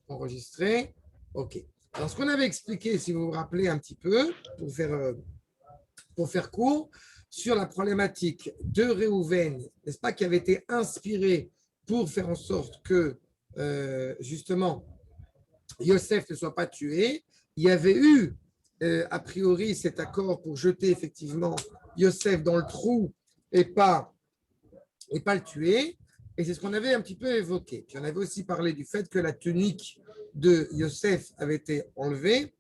Enregistré. OK. Alors, ce qu'on avait expliqué, si vous vous rappelez un petit peu, pour faire court, sur la problématique de Réhouven, n'est-ce pas, qui avait été inspiré pour faire en sorte que, justement, Yosef ne soit pas tué. Il y avait eu, a priori, cet accord pour jeter effectivement Yosef dans le trou et pas le tuer. Et c'est ce qu'on avait un petit peu évoqué. Puis on avait aussi parlé du fait que la tunique de Yosef avait été enlevée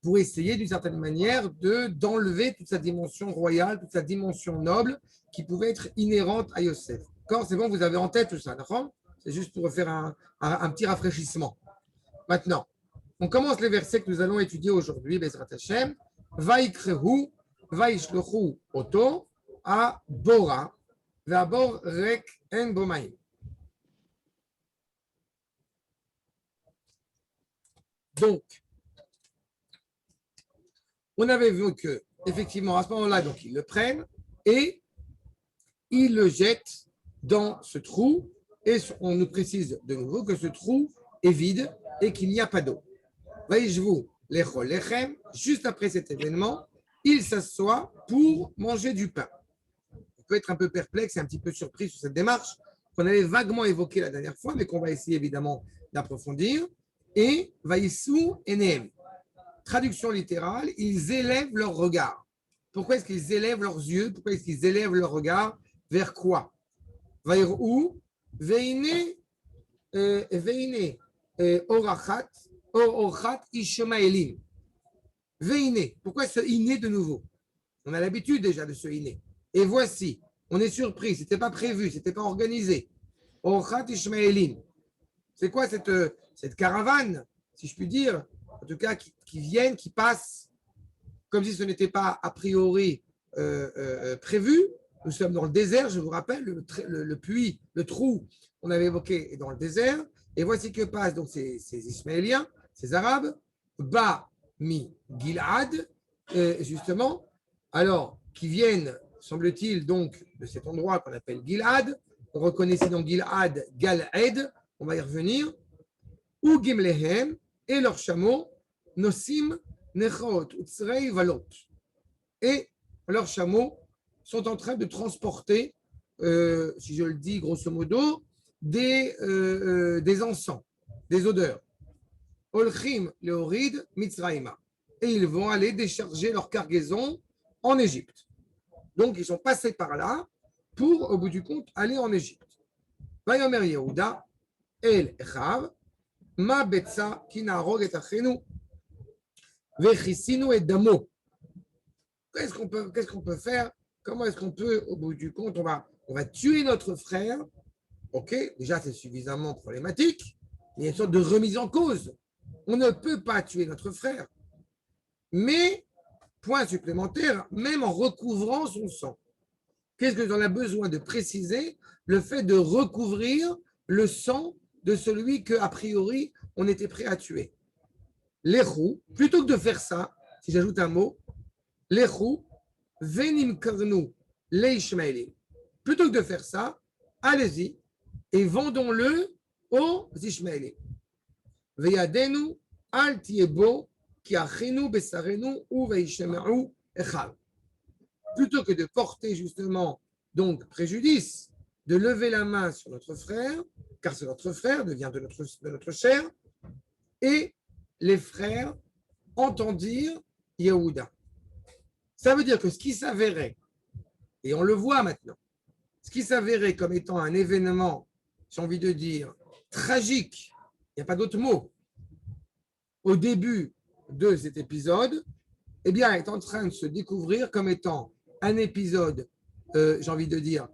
pour essayer d'une certaine manière d'enlever toute sa dimension royale, toute sa dimension noble qui pouvait être inhérente à Yosef. D'accord, c'est bon, vous avez en tête tout ça, d'accord? C'est juste pour faire un petit rafraîchissement. Maintenant, on commence les versets que nous allons étudier aujourd'hui, Bezrat Hashem. Vaikrehu, vaishlochu oto, a bora, ve'abor rek en bomaim. Donc, on avait vu que, effectivement, à ce moment-là, donc ils le prennent et ils le jettent dans ce trou. Et on nous précise de nouveau que ce trou est vide et qu'il n'y a pas d'eau. Vaishvu lechol lechem, juste après cet événement, il s'assoit pour manger du pain. On peut être un peu perplexe et un petit peu surpris sur cette démarche qu'on avait vaguement évoquée la dernière fois, mais qu'on va essayer évidemment d'approfondir. Et vaïsou enehem. Traduction littérale, ils élèvent leur regard. Pourquoi est-ce qu'ils élèvent leurs yeux? Pourquoi est-ce qu'ils élèvent leur regard? Vers quoi? Vaïrou, veine, orachat, orachat ishmaelim. Veine. Pourquoi ce iné de nouveau? On a l'habitude déjà de ce iné. Et voici, on est surpris, ce n'était pas prévu, ce n'était pas organisé. Orachat ishmaelim. C'est quoi cette caravane, si je puis dire, en tout cas, qui viennent, qui passent, comme si ce n'était pas a priori prévu. Nous sommes dans le désert, je vous rappelle, le puits, le trou, on avait évoqué, est dans le désert. Et voici que passent donc ces Ismaéliens, ces Arabes, Ba mi Gilad, justement, alors, qui viennent, semble-t-il, donc, de cet endroit qu'on appelle Gilad. On reconnaissait donc Gilad, Galed, on va y revenir, ou Gimlehem, et leurs chameaux, Nosim, Nechot, Utsrei, Valot. Et leurs chameaux sont en train de transporter, si je le dis grosso modo, des encens, des odeurs. Olchim, Leorid, Mitzraïma. Et ils vont aller décharger leur cargaison en Égypte. Donc, ils sont passés par là pour, au bout du compte, aller en Égypte. Vayomer Yehuda, El Echav, Ma Betsa, Kinarog et Achenu, Vechisinu et Damo. Qu'est-ce qu'on peut faire? Comment est-ce qu'on peut, au bout du compte, on va tuer notre frère? Ok, déjà c'est suffisamment problématique, mais il y a une sorte de remise en cause. On ne peut pas tuer notre frère, mais, point supplémentaire, même en recouvrant son sang. Qu'est-ce que j'en ai besoin de préciser? Le fait de recouvrir le sang de celui que, a priori, on était prêt à tuer. L'echou, plutôt que de faire ça, si j'ajoute un mot, l'echou, venim karnu leishmaelim. Plutôt que de faire ça, allez-y et vendons-le aux Ishmaélites. Veyadenu al tiebo ki achinu besarenu u veishemeu echal. Plutôt que de porter justement donc préjudice, de lever la main sur notre frère, car c'est notre frère, devient de notre chair, et les frères entendirent Yehuda. Ça veut dire que ce qui s'avérait, et on le voit maintenant, ce qui s'avérait comme étant un événement, j'ai envie de dire, tragique, il n'y a pas d'autre mot, au début de cet épisode, eh bien, est en train de se découvrir comme étant un épisode, j'ai envie de dire,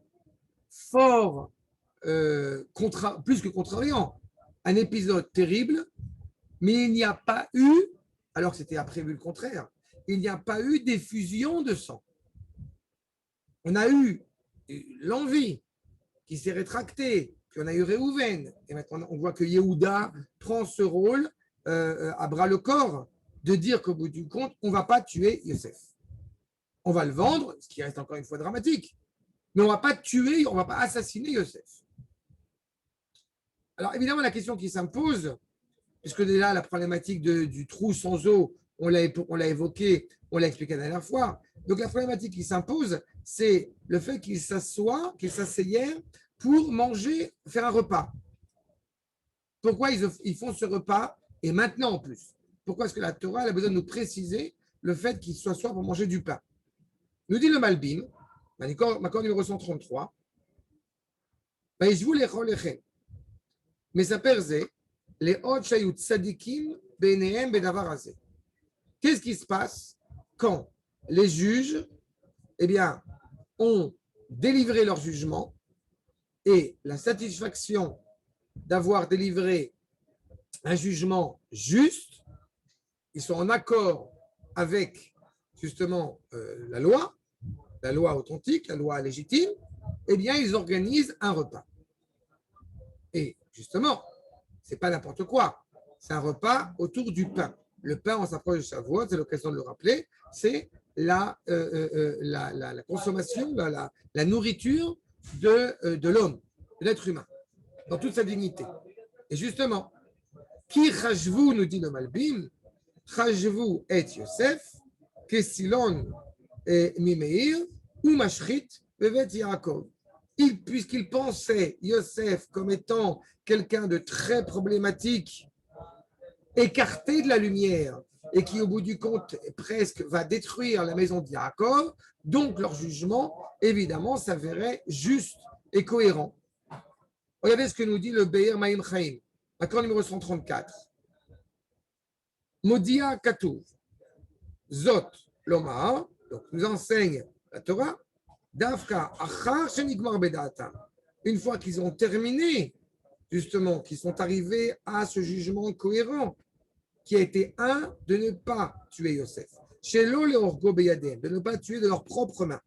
fort, plus que contrariant, un épisode terrible, mais il n'y a pas eu, alors que c'était prévu le contraire, il n'y a pas eu d'effusion de sang. On a eu l'envie qui s'est rétractée, puis on a eu Réhouven, et maintenant on voit que Yehuda prend ce rôle à bras le corps de dire qu'au bout du compte, on ne va pas tuer Yosef. On va le vendre, ce qui reste encore une fois dramatique, mais on ne va pas tuer, on ne va pas assassiner Yosef. Alors, évidemment, la question qui s'impose, puisque déjà, la problématique du trou sans eau, on l'a évoqué, on l'a expliqué la dernière fois. Donc, la problématique qui s'impose, c'est le fait qu'ils s'asseyèrent pour manger, faire un repas. Pourquoi ils font ce repas et maintenant en plus? Pourquoi est-ce que la Torah a besoin de nous préciser le fait qu'ils soient pour manger du pain? Nous dit le Malbim, Makor numéro 133, mais ça perze les Otchayut Tzadikim Benehem Bedavarazé. Qu'est-ce qui se passe quand les juges ont délivré leur jugement et la satisfaction d'avoir délivré un jugement juste, ils sont en accord avec justement la loi authentique, la loi légitime, ils organisent un repas. Et justement, ce n'est pas n'importe quoi, c'est un repas autour du pain. Le pain, on s'approche de Shavuot, c'est l'occasion de le rappeler, c'est la consommation, la nourriture de l'homme, de l'être humain, dans toute sa dignité. Et justement, qui chashvu, nous dit le Malbim, chashvu et Yosef, Kessilon et Mimeir, ou Mashrit, Bevet Yaakov. Puisqu'il pensait Yosef comme étant quelqu'un de très problématique, écarté de la lumière, et qui, au bout du compte, presque va détruire la maison de Yaakov, donc leur jugement, évidemment, s'avérait juste et cohérent. Regardez ce que nous dit le Be'er Maïm Chaim, accord numéro 134. Modia Katouv, Zot Lomar, donc nous enseigne la Torah, Davka Achar Shenigmar Bedatam. Une fois qu'ils ont terminé, justement, qu'ils sont arrivés à ce jugement cohérent, qui a été de ne pas tuer Yosef, de ne pas tuer de leurs propres mains.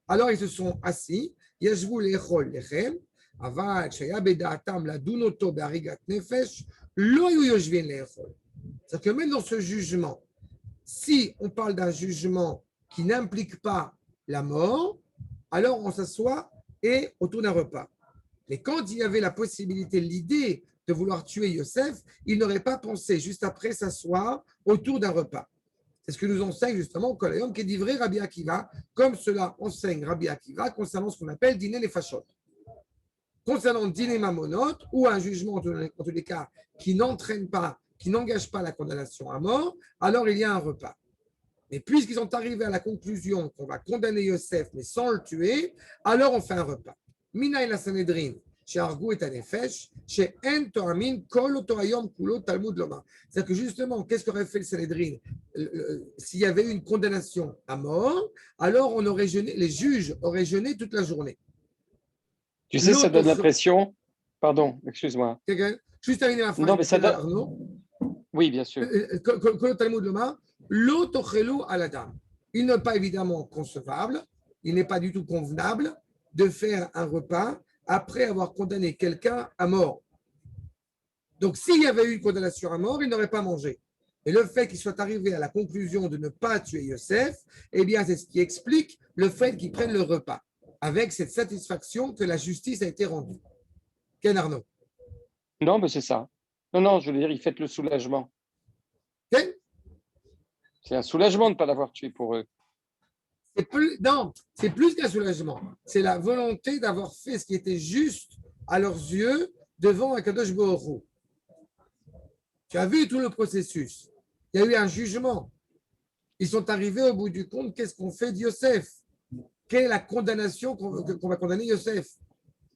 Alors ils se sont assis, Yashvu Lechol Lechem, Aval Shaya Bedatam la Dunoto Be'arigat Nefesh, Lo Yoshvin Lechol. C'est-à-dire que même dans ce jugement, si on parle d'un jugement qui n'implique pas la mort, alors on s'assoit et autour d'un repas. Mais quand il y avait la possibilité, l'idée de vouloir tuer Yosef, il n'aurait pas pensé juste après s'asseoir autour d'un repas. C'est ce que nous enseigne justement Kolayom qui est livré Rabbi Akiva, comme cela enseigne Rabbi Akiva concernant ce qu'on appelle dîner les fachot. Concernant dîner mamonot, ou un jugement en tous les cas qui n'entraîne pas, qui n'engage pas la condamnation à mort, alors il y a un repas. Mais puisqu'ils sont arrivés à la conclusion qu'on va condamner Yosef, mais sans le tuer, alors on fait un repas. Mina et la Sanhedrin, chez Argou et Tanefesh, chez En Toamin, Kol Otoayom Kulo Talmud Loma. C'est-à-dire que justement, qu'est-ce qu'aurait fait le Sanhedrin s'il y avait eu une condamnation à mort, alors on aurait jeûné, les juges auraient jeûné toute la journée. Tu sais, ça donne l'impression. Pardon, excuse-moi. Juste terminer ma phrase. Non, mais ça donne. Oui, bien sûr. Kol Talmud Loma. Il n'est pas évidemment concevable, il n'est pas du tout convenable de faire un repas après avoir condamné quelqu'un à mort. Donc, s'il y avait eu une condamnation à mort, il n'aurait pas mangé. Et le fait qu'il soit arrivé à la conclusion de ne pas tuer Yosef, c'est ce qui explique le fait qu'ils prennent le repas, avec cette satisfaction que la justice a été rendue. Ken Arnaud. Non, mais c'est ça. Non, je veux dire, ils fêtent le soulagement. Ken? C'est un soulagement de ne pas l'avoir tué pour eux. C'est plus qu'un soulagement. C'est la volonté d'avoir fait ce qui était juste à leurs yeux devant Akadosh Baruch Hu. Tu as vu tout le processus. Il y a eu un jugement. Ils sont arrivés au bout du compte. Qu'est-ce qu'on fait de Yosef? Quelle est la condamnation qu'on va condamner Yosef?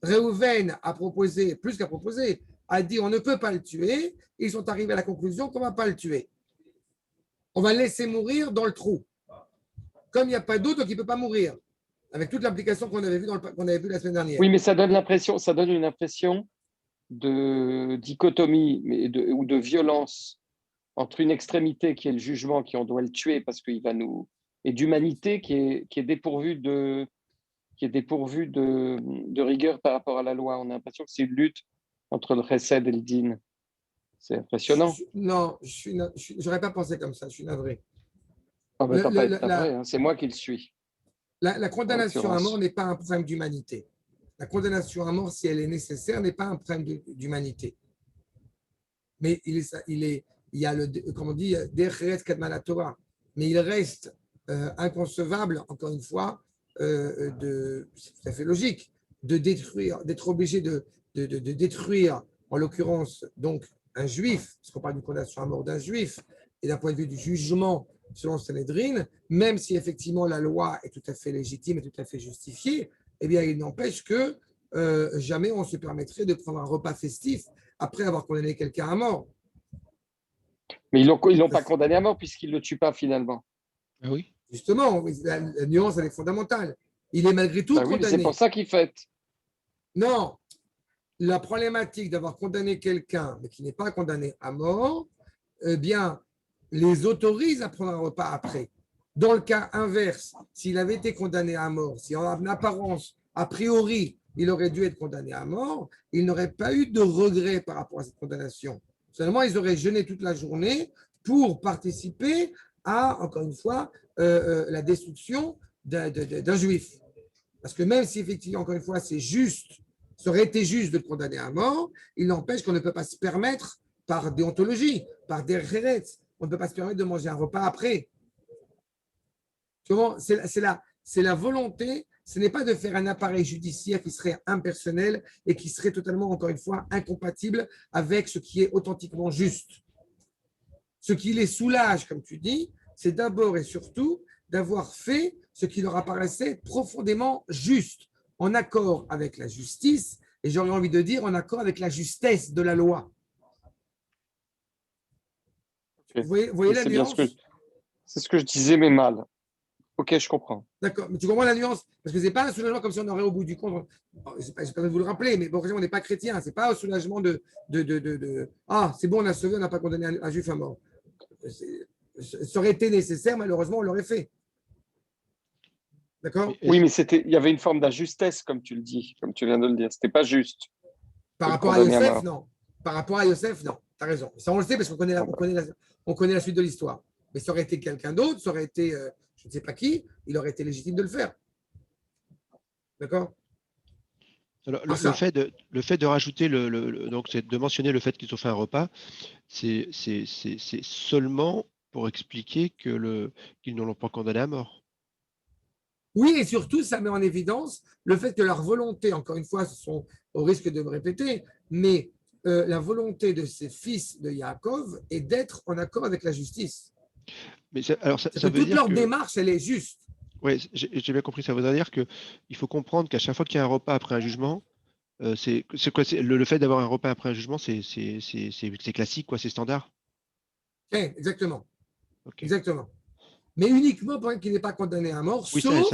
Réhouven a proposé, plus qu'à proposer, a dit on ne peut pas le tuer. Ils sont arrivés à la conclusion qu'on ne va pas le tuer. On va le laisser mourir dans le trou. Comme il n'y a pas d'eau, donc il ne peut pas mourir. Avec toute l'application qu'on avait vue la semaine dernière. Oui, mais ça donne une impression de dichotomie ou de violence entre une extrémité qui est le jugement, qui on doit le tuer parce qu'il va nous, et d'humanité qui est dépourvue de rigueur par rapport à la loi. On a l'impression que c'est une lutte entre le chesed et le din. C'est impressionnant. Non, je n'aurais pas pensé comme ça, je suis navré. Oh, ben, vrai, hein, c'est moi qui le suis. La condamnation à mort n'est pas un problème d'humanité. la condamnation à mort, si elle est nécessaire, n'est pas un problème d'humanité. Mais il y a comme on dit, Derech Kadma Torah. Mais il reste inconcevable, encore une fois, c'est tout à fait logique, d'être obligé de détruire, en l'occurrence, donc un juif, parce qu'on parle d'une condamnation à mort d'un juif, et d'un point de vue du jugement selon Sanhedrin, même si effectivement la loi est tout à fait légitime et tout à fait justifiée, eh bien, il n'empêche que jamais on se permettrait de prendre un repas festif après avoir condamné quelqu'un à mort. Mais ils l'ont pas condamné à mort puisqu'ils ne le tuent pas finalement. Ah oui. Justement, la nuance, elle est fondamentale. Il est malgré tout condamné. C'est pour ça qu'il fête. Non, la problématique d'avoir condamné quelqu'un, mais qui n'est pas condamné à mort, eh bien, les autorise à prendre un repas après. Dans le cas inverse, s'il avait été condamné à mort, si en apparence, a priori, il aurait dû être condamné à mort, il n'aurait pas eu de regret par rapport à cette condamnation. Seulement, ils auraient jeûné toute la journée pour participer à, encore une fois, la destruction d'un juif. Parce que même si effectivement, encore une fois, c'est juste, ça aurait été juste de le condamner à mort, il n'empêche qu'on ne peut pas se permettre, par déontologie, par des rérets, on ne peut pas se permettre de manger un repas après. C'est la volonté, ce n'est pas de faire un appareil judiciaire qui serait impersonnel et qui serait totalement, encore une fois, incompatible avec ce qui est authentiquement juste. Ce qui les soulage, comme tu dis, c'est d'abord et surtout d'avoir fait ce qui leur apparaissait profondément juste, en accord avec la justice, et j'aurais envie de dire en accord avec la justesse de la loi. Okay. Vous voyez la nuance? C'est ce que je disais, mais mal. Ok, je comprends. D'accord, mais tu comprends la nuance? Parce que ce n'est pas un soulagement comme si on aurait au bout du compte. Je n'ai pas besoin de vous le rappeler, mais bon, on n'est pas chrétien. Ce n'est pas un soulagement ah, c'est bon, on a sauvé, on n'a pas condamné un juif à mort. Ça aurait été nécessaire, malheureusement, on l'aurait fait. D'accord? Oui, mais il y avait une forme d'injustesse, comme tu le dis, comme tu viens de le dire. Ce n'était pas juste. Par rapport à Yosef, non. Par rapport à Yosef, non. Tu as raison. Ça, on le sait parce qu'on connaît la suite de l'histoire. Mais ça aurait été quelqu'un d'autre, ça aurait été, je ne sais pas qui, il aurait été légitime de le faire. D'accord? Alors, le fait de rajouter, donc c'est de mentionner le fait qu'ils ont fait un repas, c'est seulement pour expliquer qu'ils ne l'ont pas condamné à mort. Oui, et surtout, ça met en évidence le fait que leur volonté, encore une fois, ce sont au risque de me répéter, mais la volonté de ces fils de Yaakov est d'être en accord avec la justice. Mais ça veut toute dire leur démarche, elle est juste. Oui, j'ai bien compris. Ça voudrait dire qu'il faut comprendre qu'à chaque fois qu'il y a un repas après un jugement, c'est quoi, le fait d'avoir un repas après un jugement, c'est classique, quoi, c'est standard. Exactement. Okay. Exactement. Mais uniquement pour un qui n'est pas condamné à mort, oui, sauf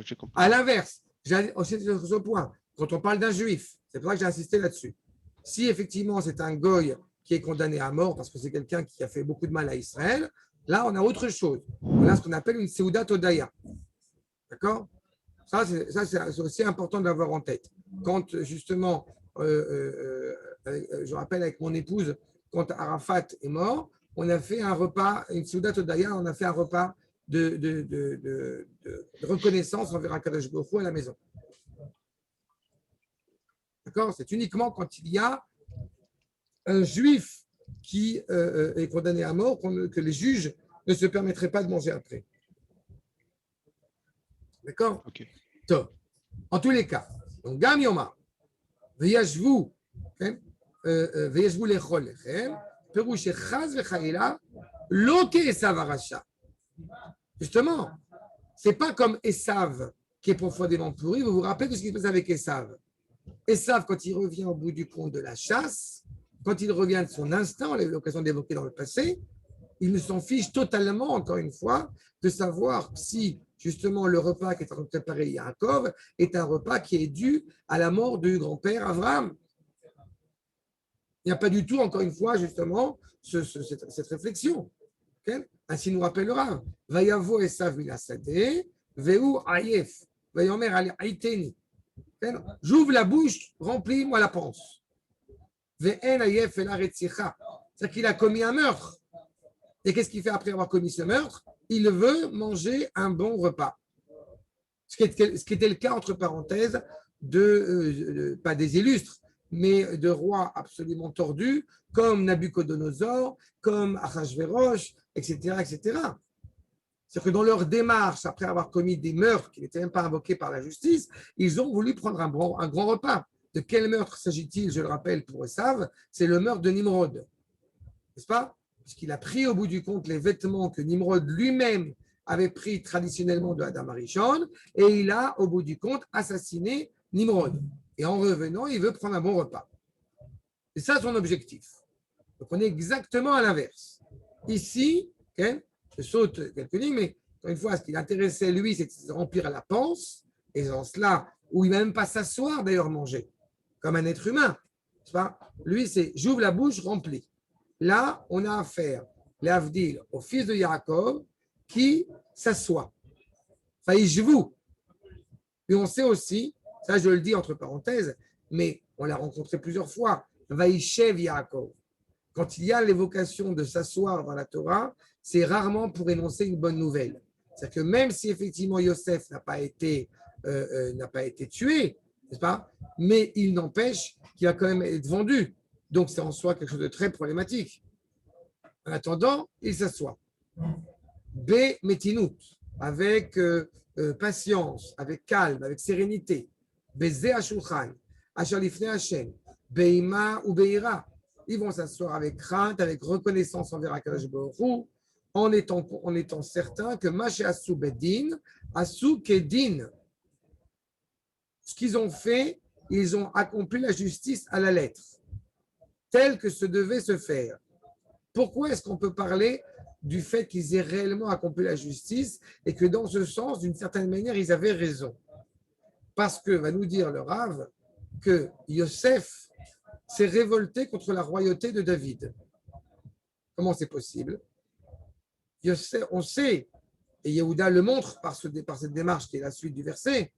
j'ai compris. À l'inverse. J'ai aussi sur ce point. Quand on parle d'un juif, c'est pour ça que j'ai insisté là-dessus. Si effectivement c'est un goy qui est condamné à mort parce que c'est quelqu'un qui a fait beaucoup de mal à Israël, là on a autre chose. On a ce qu'on appelle une Seudat Odaya. D'accord? Ça, c'est aussi important d'avoir en tête. Quand justement, je rappelle avec mon épouse, quand Arafat est mort, on a fait un repas, une Seudat Odaya, on a fait un repas de reconnaissance envers Akadosh Baruch Hu à la maison. D'accord? C'est uniquement quand il y a un juif qui est condamné à mort que les juges ne se permettraient pas de manger après. D'accord? Okay. Top. En tous les cas, donc Gam Yoma, Veyashvu lechol lechem, Perouche Chaz Vechaïla, Loke Esav Aracha. Justement, ce n'est pas comme Esav qui est profondément pourri. Vous vous rappelez de ce qui se passe avec Esav? Esav, quand il revient au bout du compte de la chasse, quand il revient de son instinct, on a eu l'occasion d'évoquer dans le passé, il s'en fiche totalement, encore une fois, de savoir si justement le repas qui est en train de préparer Yaakov est un repas qui est dû à la mort du grand-père Abraham. Il n'y a pas du tout, encore une fois, justement, cette réflexion. Okay? Ainsi nous rappelle le Rav. Vayavo Esav milasade, veu ayef, vayomer al aiteni. J'ouvre la bouche, remplis-moi la panse. Ve'en ayef el aretzicha. C'est-à-dire qu'il a commis un meurtre. Et qu'est-ce qu'il fait après avoir commis ce meurtre? Il veut manger un bon repas. Ce qui était le cas, entre parenthèses, pas des illustres, mais de rois absolument tordus, comme Nabucodonosor, comme Achashverosh, etc., etc. C'est-à-dire que dans leur démarche, après avoir commis des meurtres qui n'étaient même pas invoqués par la justice, ils ont voulu prendre un grand repas. De quel meurtre s'agit-il? Je le rappelle pour Esav, c'est le meurtre de Nimrod, n'est-ce pas? Puisqu'il a pris au bout du compte les vêtements que Nimrod lui-même avait pris traditionnellement de Adam Arishon, et il a, au bout du compte, assassiné Nimrod. Et en revenant, il veut prendre un bon repas. C'est ça son objectif. Donc on est exactement à l'inverse. Ici, okay, je saute quelques lignes, mais encore une fois, ce qui l'intéressait, lui, c'est de se remplir à la panse, et dans cela, où il ne va même pas s'asseoir d'ailleurs manger, comme un être humain. Pas lui, c'est j'ouvre la bouche remplie. Là, on a affaire, l'Avdil, au fils de Yaakov, qui s'assoit. Faïjvou. Et on sait aussi, ça je le dis entre parenthèses, mais on l'a rencontré plusieurs fois, Vaïchev Yaakov. Quand il y a l'évocation de s'asseoir dans la Torah, c'est rarement pour énoncer une bonne nouvelle. C'est-à-dire que même si effectivement Yosef n'a pas été tué, n'est-ce pas? Mais il n'empêche qu'il va quand même être vendu. Donc c'est en soi quelque chose de très problématique. En attendant, il s'assoit. B. Metinut, avec patience, avec calme, avec sérénité. Bezé Ashulchan, Ashalifne Hashem, Beima ou Beira. Ils vont s'asseoir avec crainte, avec reconnaissance envers Akadosh Baruch Hu, en étant certains que Maché Assou Bedin, Assou Kedin. Ce qu'ils ont fait, ils ont accompli la justice à la lettre, telle que ce devait se faire. Pourquoi est-ce qu'on peut parler du fait qu'ils aient réellement accompli la justice et que dans ce sens, d'une certaine manière, ils avaient raison? Parce que, va nous dire le Rav, que Yosef s'est révolté contre la royauté de David. Comment c'est possible? Yosef, on sait, et Yehuda le montre par cette démarche qui est la suite du verset,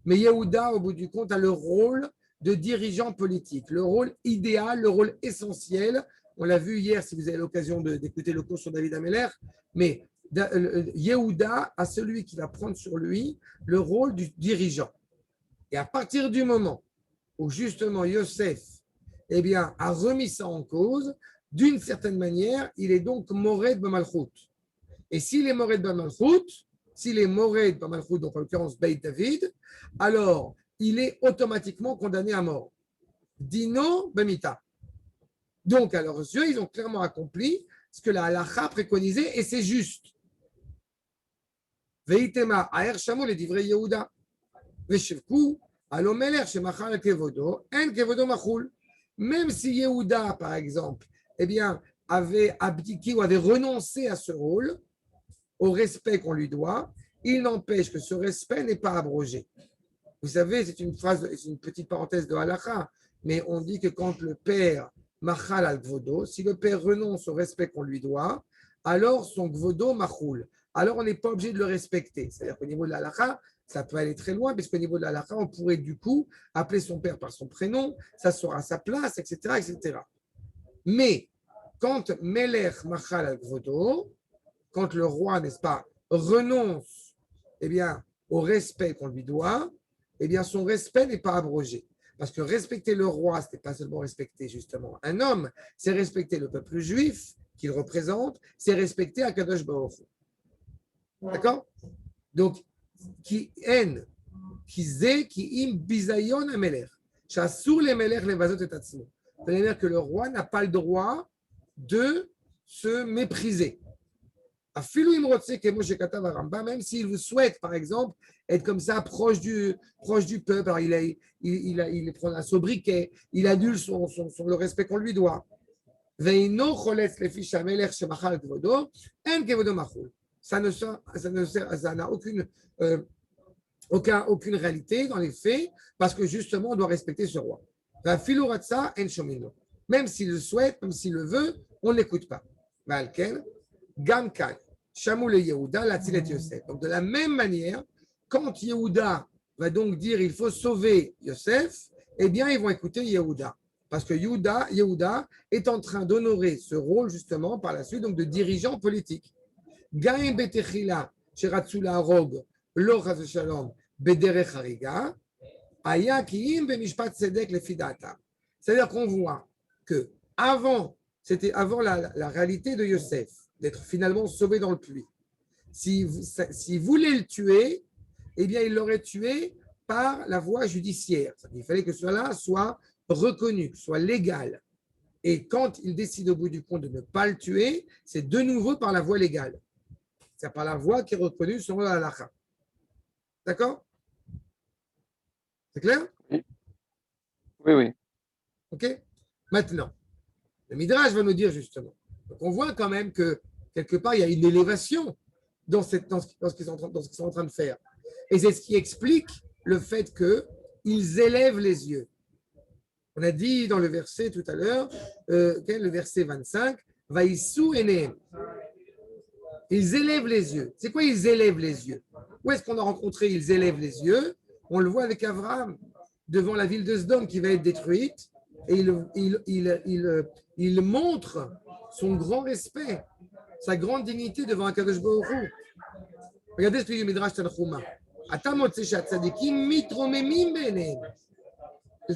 mais Yehuda, au bout du compte, a le rôle de dirigeant politique, le rôle idéal, le rôle essentiel. On l'a vu hier, si vous avez l'occasion d'écouter le cours sur David Ameller, mais Yehuda a celui qui va prendre sur lui le rôle du dirigeant. Et à partir du moment où justement Yosef a remis ça en cause, d'une certaine manière, il est donc Mored Bamalchut. Et s'il est Mored Bamalchut, donc en l'occurrence Beit David, alors il est automatiquement condamné à mort. Dino Bemita. Donc, à leurs yeux, ils ont clairement accompli ce que la halakha préconisait et c'est juste. Veitema aer shamou les divrei Yehuda. Veshevku alomeler shemachal kevodo en kevodo machul. Même si Yehuda, par exemple, avait abdiqué ou avait renoncé à ce rôle, au respect qu'on lui doit, il n'empêche que ce respect n'est pas abrogé. Vous savez, c'est une petite parenthèse de halakha, mais on dit que quand le père machal al gvodo, si le père renonce au respect qu'on lui doit, alors son gvodo machoul. Alors on n'est pas obligé de le respecter. C'est-à-dire qu'au niveau de l'halakha, ça peut aller très loin, puisqu'au niveau de l'halakha, on pourrait du coup appeler son père par son prénom, s'asseoir à sa place, etc., etc. Mais quand Melech machal al gvodo, quand le roi, n'est-ce pas, renonce au respect qu'on lui doit, son respect n'est pas abrogé. Parce que respecter le roi, ce n'est pas seulement respecter justement un homme, c'est respecter le peuple juif qu'il représente, c'est respecter Akadosh Baruch Hu. D'accord? Donc, qui haine, qui zé, qui im bizayon ameler, chassur les meler les vazot et atzmo. C'est-à-dire que le roi n'a pas le droit de se mépriser. Même s'il vous souhaite, par exemple, être comme ça, proche du peuple, alors il prend un sobriquet, il annule le respect qu'on lui doit. Ça n'a aucune réalité dans les faits, parce que justement, on doit respecter ce roi. Même s'il le souhaite, même s'il le veut, on ne l'écoute pas. Gamkan, Shamoul et Yehuda, l'Atzilet Yosef. Donc, de la même manière, quand Yehuda va donc dire il faut sauver Yosef, ils vont écouter Yehuda. Parce que Yehuda est en train d'honorer ce rôle, justement, par la suite, donc de dirigeant politique. Gaim Betechila, Sheratzula Arog, Lo Chaz Shalom, Bederech Hariga. Aya kiim bemishpat tzedek lefi da'atam. C'est-à-dire qu'on voit que c'était avant la réalité de Yosef, d'être finalement sauvé dans le puits. S'il voulait le tuer, eh bien, il l'aurait tué par la voie judiciaire. Il fallait que cela soit reconnu, soit légal. Et quand il décide au bout du compte de ne pas le tuer, c'est de nouveau par la voie légale. C'est par la voie qui est reconnue selon la halakha. D'accord? C'est clair? Oui, oui. OK? Maintenant, le Midrash va nous dire justement. Donc on voit quand même que quelque part, il y a une élévation dans ce qu'ils sont en train de faire. Et c'est ce qui explique le fait qu'ils élèvent les yeux. On a dit dans le verset tout à l'heure, le verset 25, Vaïsou enehem. Ils élèvent les yeux. C'est quoi ils élèvent les yeux? Où est-ce qu'on a rencontré ils élèvent les yeux? On le voit avec Abraham devant la ville de Sdom qui va être détruite. Et il montre son grand respect, sa grande dignité devant Akadosh Baruch Hu. Regardez ce que dit le Midrash Tanchuma.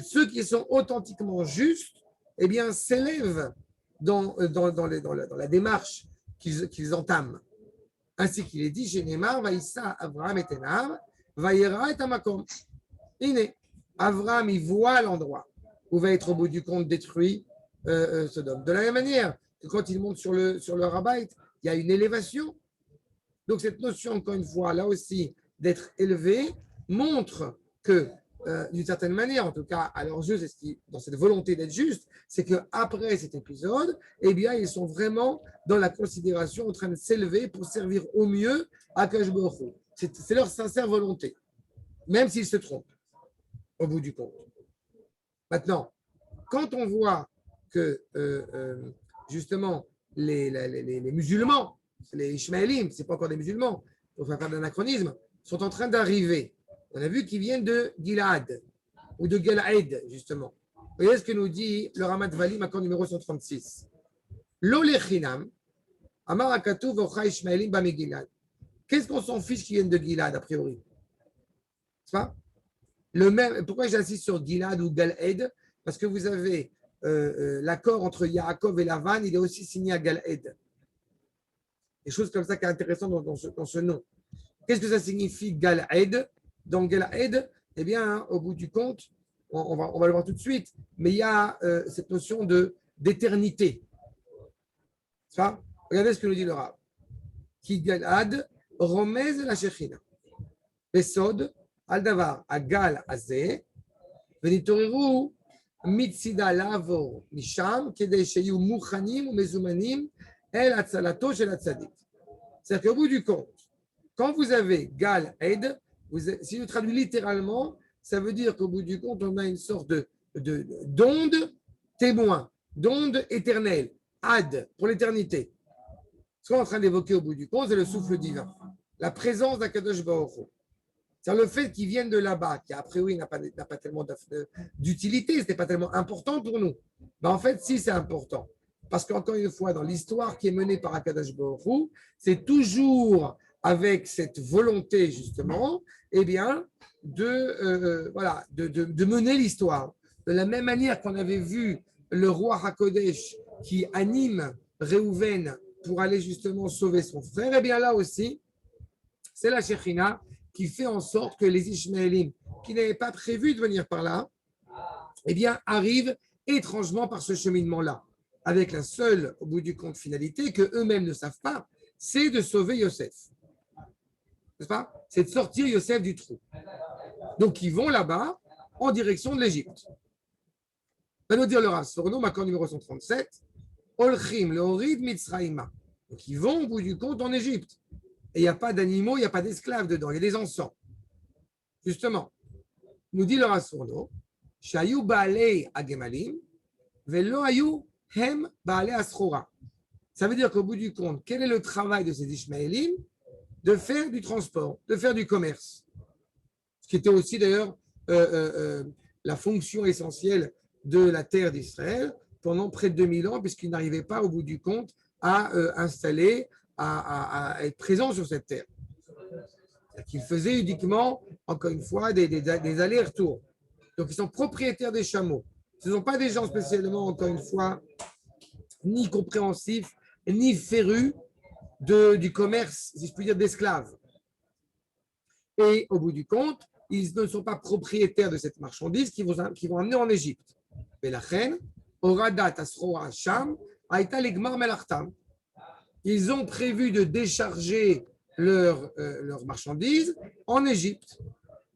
Ceux qui sont authentiquement justes, eh bien, s'élèvent dans la démarche qu'ils entament. Ainsi qu'il est dit, chez Neymar, Vaïssa Avraham et Enav, Vaïra et Amakom. Avraham, il voit l'endroit où va être au bout du compte détruit Sodome. De la même manière que quand il monte sur le Rabbait, il y a une élévation. Donc cette notion, encore une fois, là aussi, d'être élevé, montre que, d'une certaine manière, en tout cas à leurs yeux, dans cette volonté d'être juste, c'est qu'après cet épisode, eh bien, ils sont vraiment dans la considération en train de s'élever pour servir au mieux à Kadosh Baruch Hu. C'est leur sincère volonté, même s'ils se trompent, au bout du compte. Maintenant, quand on voit que, justement, les musulmans, les Ishmaélim, ce n'est pas encore des musulmans, pour faire d'anachronisme, sont en train d'arriver. On a vu qu'ils viennent de Gilad, ou de Galaed, justement. Vous voyez ce que nous dit le Ramat Valim, accord numéro 136. Lo lechinam, amar akatu vocha Ishmaélim ba Gilad. Qu'est-ce qu'on s'en fiche qu'ils viennent de Gilad, a priori? C'est pas pourquoi j'insiste sur Gilad ou Galaed? Parce que vous avez l'accord entre Yaakov et Lavan, il est aussi signé à Galaed. Des choses comme ça qui est intéressant dans ce nom. Qu'est-ce que ça signifie Galaed? Dans Galaed, eh bien, au bout du compte, on va le voir tout de suite, mais il y a cette notion d'éternité. Ça, regardez ce que nous dit le Rav. Ki Galad romez la Shechina. Besod al davar agal azeh venitoreru mitzida lavo misham kedei sheyu muchanim ou mezumanim el atzalato shel atzadik. C'est-à-dire qu'au bout du compte, quand vous avez Gal Ed, si je traduis littéralement, ça veut dire qu'au bout du compte, on a une sorte d'onde témoin, d'onde éternelle, Ad, pour l'éternité. Ce qu'on est en train d'évoquer au bout du compte, c'est le souffle divin, la présence d'Akadosh Baruch Hu. C'est-à-dire le fait qu'ils viennent de là-bas, qui a priori n'a pas tellement d'utilité, ce n'est pas tellement important pour nous. Mais en fait, si, c'est important. Parce qu'encore une fois, dans l'histoire qui est menée par Akadosh Baruch Hu, c'est toujours avec cette volonté, justement, eh bien, de mener l'histoire. De la même manière qu'on avait vu le roi Hakodesh qui anime Réhouven pour aller justement sauver son frère, eh bien là aussi, c'est la Shekhinah qui fait en sorte que les Ishmaélim, qui n'avaient pas prévu de venir par là, eh bien, arrivent étrangement par ce cheminement-là, avec la seule, au bout du compte, finalité, qu'eux-mêmes ne savent pas, c'est de sauver Yosef. N'est-ce pas? C'est de sortir Yosef du trou. Donc, ils vont là-bas, en direction de l'Égypte. Va nous dire le Rav Sforno, accord numéro 137, Olchim, le Horid Mitzraïma. Donc, ils vont, au bout du compte, en Égypte. Et il n'y a pas d'animaux, il n'y a pas d'esclaves dedans, il y a des encens. Justement, nous dit le Rav Sforno, Shayu Baalei Agemalim, Velo Ayu Hem Baalei Asrora. Ça veut dire qu'au bout du compte, quel est le travail de ces Ishmaélim? De faire du transport, de faire du commerce. Ce qui était aussi d'ailleurs la fonction essentielle de la terre d'Israël pendant près de 2000 ans, puisqu'ils n'arrivaient pas au bout du compte à installer, à être présents sur cette terre. Qu'ils faisaient uniquement, encore une fois, des allers-retours. Donc, ils sont propriétaires des chameaux. Ce ne sont pas des gens spécialement, encore une fois, ni compréhensifs, ni férus du commerce, si je puis dire, d'esclaves. Et au bout du compte, ils ne sont pas propriétaires de cette marchandise qu'ils vont amener en Égypte. Et la reine, Oradat Asroa Hacham, Aïta Legmar Melachtam. Ils ont prévu de décharger leur marchandise en Égypte.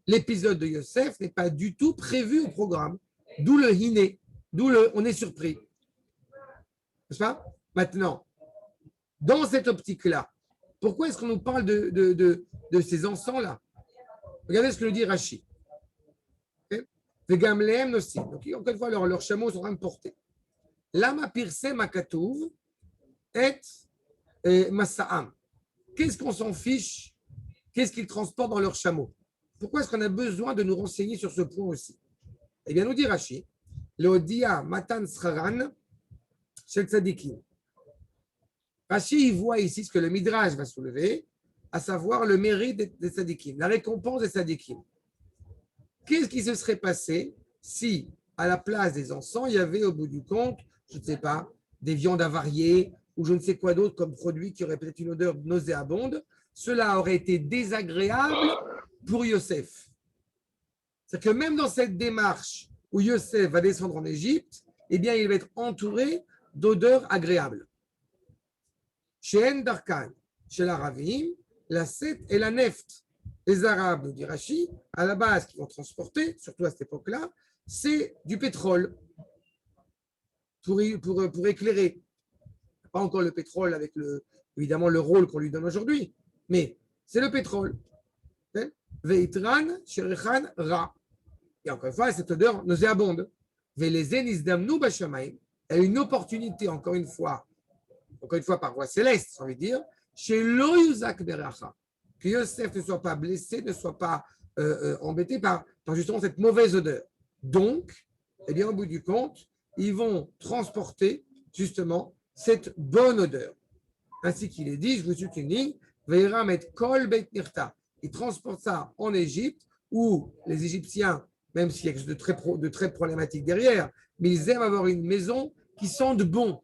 L'épisode de Yosef n'est pas du tout prévu au programme. D'où le hiné, on est surpris. N'est-ce pas? Maintenant, dans cette optique-là, pourquoi est-ce qu'on nous parle de ces encens-là? Regardez ce que nous dit Rashi. Les Gamléem aussi. Donc, encore une fois, leurs chameaux sont en train de porter. Lama Pirsem Makatouv et Masaam. Qu'est-ce qu'on s'en fiche? Qu'est-ce qu'ils transportent dans leurs chameaux? Pourquoi est-ce qu'on a besoin de nous renseigner sur ce point aussi? Eh bien, nous dit Rashi, Leodia Matan Sraran Shel Tzadikim. Rashi, il voit ici ce que le Midrash va soulever, à savoir le mérite des Tzadikim, la récompense des Tzadikim. Qu'est-ce qui se serait passé si, à la place des encens, il y avait au bout du compte, je ne sais pas, des viandes avariées ou je ne sais quoi d'autre comme produit qui aurait peut-être une odeur nauséabonde? Cela aurait été désagréable pour Yosef. C'est-à-dire que même dans cette démarche où Yosef va descendre en Égypte, eh bien, il va être entouré d'odeurs agréables. Chez Endarkan, chez l'Aravim, la Set et la Neft. Les Arabes, nous dit Rashi, à la base, qui vont transporter, surtout à cette époque-là, c'est du pétrole pour éclairer. Pas encore le pétrole avec évidemment le rôle qu'on lui donne aujourd'hui, mais c'est le pétrole. Veitran, Sherechan, Ra. Et encore une fois, cette odeur nauséabonde. Velezen isdamnu bashamaim. Elle a une opportunité, encore une fois par voie céleste, j'ai envie de dire, chez Loyuzak Beracha, que Yosef ne soit pas blessé, ne soit pas embêté par justement cette mauvaise odeur. Donc, eh bien, au bout du compte, ils vont transporter justement cette bonne odeur. Ainsi qu'il est dit, je vous suis une ligne, Veira met Kol Beit Nirta. Ils transportent ça en Égypte, où les Égyptiens, même s'il y a quelque chose de très problématique derrière, mais ils aiment avoir une maison qui sente bon.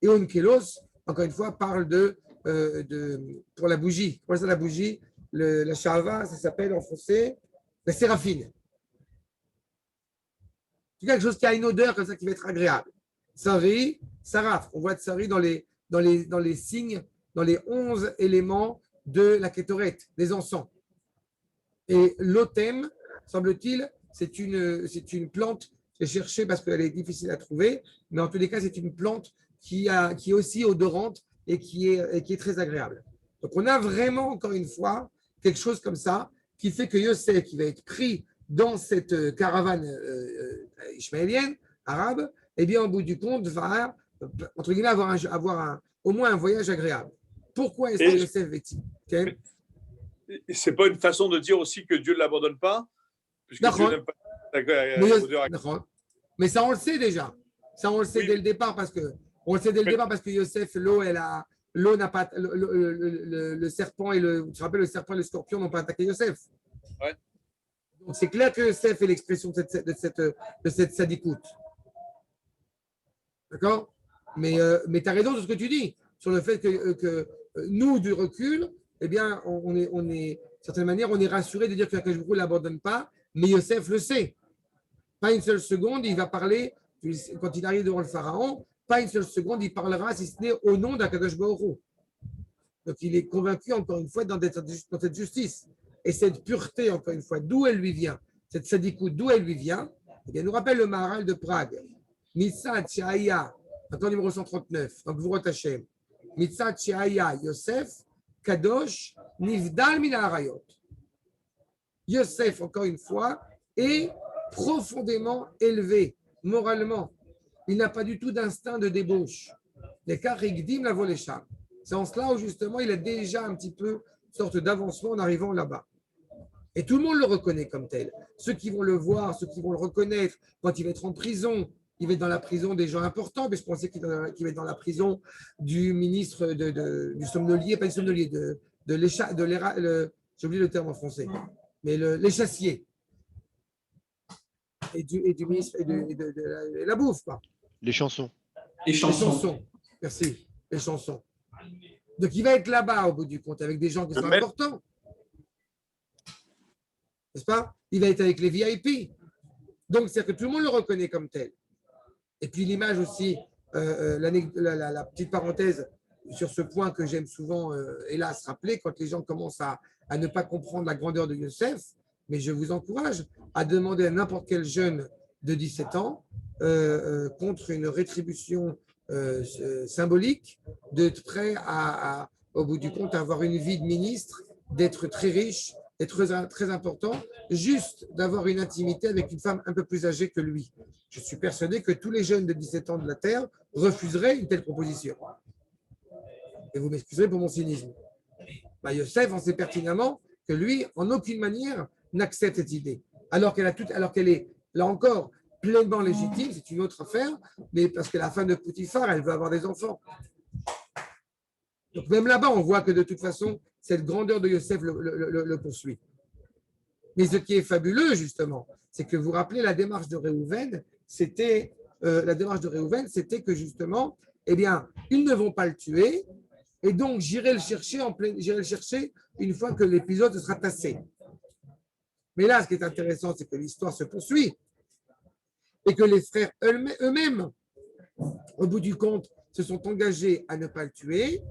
Et Onkelos, encore une fois, parle pour la bougie. Quoi c'est la bougie? La shava, ça s'appelle en français la séraphine. C'est quelque chose qui a une odeur comme ça qui va être agréable. Sari, saraf. On voit de sari dans les signes, dans les 11 éléments de la kétoret, des encens. Et l'otem, semble-t-il, c'est une plante, j'ai cherché parce qu'elle est difficile à trouver, mais en tous les cas, c'est une plante qui est aussi odorante et qui est très agréable. Donc, on a vraiment, encore une fois, quelque chose comme ça qui fait que Yosef, qui va être pris dans cette caravane ishmaélienne, arabe, eh bien, au bout du compte, va, entre guillemets, avoir au moins un voyage agréable. Pourquoi est-ce que Yosef est-il okay? C'est pas une façon de dire aussi que Dieu ne l'abandonne pas, puisque Dieu n'aime pas l'odeur. Mais ça, on le sait déjà. Ça, on le sait dès le départ parce que Yosef, l'eau n'a pas, le serpent tu te rappelles, le serpent et le scorpion n'ont pas attaqué Yosef. Ouais. Donc c'est clair que Yosef est l'expression de cette sadikoute. D'accord? Mais tu as raison sur ce que tu dis, sur le fait que nous, du recul, eh bien, on est d'une certaine manière, on est rassuré de dire que Akash Baruch Hu ne l'abandonne pas, mais Yosef le sait. Pas une seule seconde, il va parler, quand il arrive devant le pharaon, pas une seule seconde, il parlera, si ce n'est au nom d'Akadosh Baruch Hu. Donc il est convaincu, encore une fois, dans cette justice. Et cette pureté, encore une fois, d'où elle lui vient, cette sadikout, d'où elle lui vient, eh bien, nous rappelle le Maharal de Prague. Mitzat Sheaya, attends, numéro 139, donc vous retachez. Mitzat Sheaya Yosef, Kadosh, Nivdal Min Harayot. Yosef, encore une fois, est profondément élevé, moralement. Il n'a pas du tout d'instinct de débauche. Les Karigdim la volécham. C'est en cela où justement il a déjà un petit peu une sorte d'avancement en arrivant là-bas. Et tout le monde le reconnaît comme tel. Ceux qui vont le voir, ceux qui vont le reconnaître, quand il va être en prison, il va être dans la prison des gens importants, mais je pensais qu'il va être dans la prison du ministre du somnolier, pas du somnolier, j'ai oublié le terme en français. mais l'échassier et du ministre et de la bouffe, quoi. Les chansons. Les chansons. Merci. Les chansons. Donc, il va être là-bas, au bout du compte, avec des gens qui sont importants. N'est-ce pas? Il va être avec les VIP. Donc, c'est que tout le monde le reconnaît comme tel. Et puis, l'image aussi, la petite parenthèse sur ce point que j'aime souvent, hélas, rappeler, quand les gens commencent à ne pas comprendre la grandeur de Yosef, mais je vous encourage à demander à n'importe quel jeune de 17 ans, contre une rétribution symbolique, d'être prêt au bout du compte, à avoir une vie de ministre, d'être très riche, d'être très important, juste d'avoir une intimité avec une femme un peu plus âgée que lui. Je suis persuadé que tous les jeunes de 17 ans de la Terre refuseraient une telle proposition. Et vous m'excuserez pour mon cynisme. Yosef, on sait pertinemment que lui, en aucune manière, n'accepte cette idée. Alors qu'elle est, là encore, pleinement légitime, c'est une autre affaire, mais parce que la femme de Potiphar, elle veut avoir des enfants. Donc même là-bas, on voit que de toute façon, cette grandeur de Yosef le poursuit. Mais ce qui est fabuleux, justement, c'est que vous vous rappelez la démarche de Réhouven, c'était que justement, eh bien, ils ne vont pas le tuer, et donc j'irai le chercher une fois que l'épisode sera tassé. Mais là, ce qui est intéressant, c'est que l'histoire se poursuit et que les frères eux-mêmes, au bout du compte, se sont engagés à ne pas le tuer,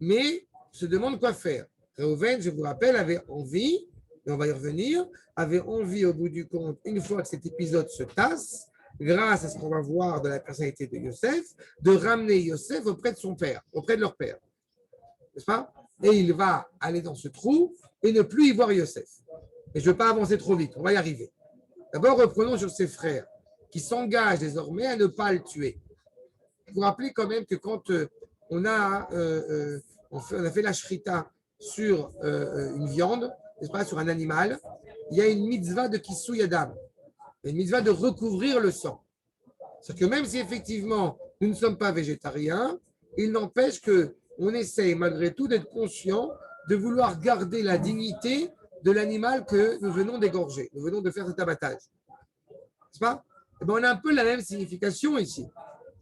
mais se demandent quoi faire. Réhouven, je vous rappelle, avait envie, et on va y revenir, avait envie au bout du compte, une fois que cet épisode se tasse, grâce à ce qu'on va voir de la personnalité de Yosef, de ramener Yosef auprès de son père, auprès de leur père. N'est-ce pas? Et il va aller dans ce trou et ne plus y voir Yosef. Et je ne veux pas avancer trop vite, on va y arriver. D'abord, reprenons sur ses frères qui s'engagent désormais à ne pas le tuer. Vous vous rappelez quand même que quand on a fait la shrita sur une viande, n'est-ce pas, sur un animal, il y a une mitzvah de kissouy adam, une mitzvah de recouvrir le sang. C'est-à-dire que même si effectivement nous ne sommes pas végétariens, il n'empêche qu'on essaye malgré tout d'être conscient de vouloir garder la dignité de l'animal que nous venons d'égorger, nous venons de faire cet abattage. N'est-ce pas? Et bien, on a un peu la même signification ici.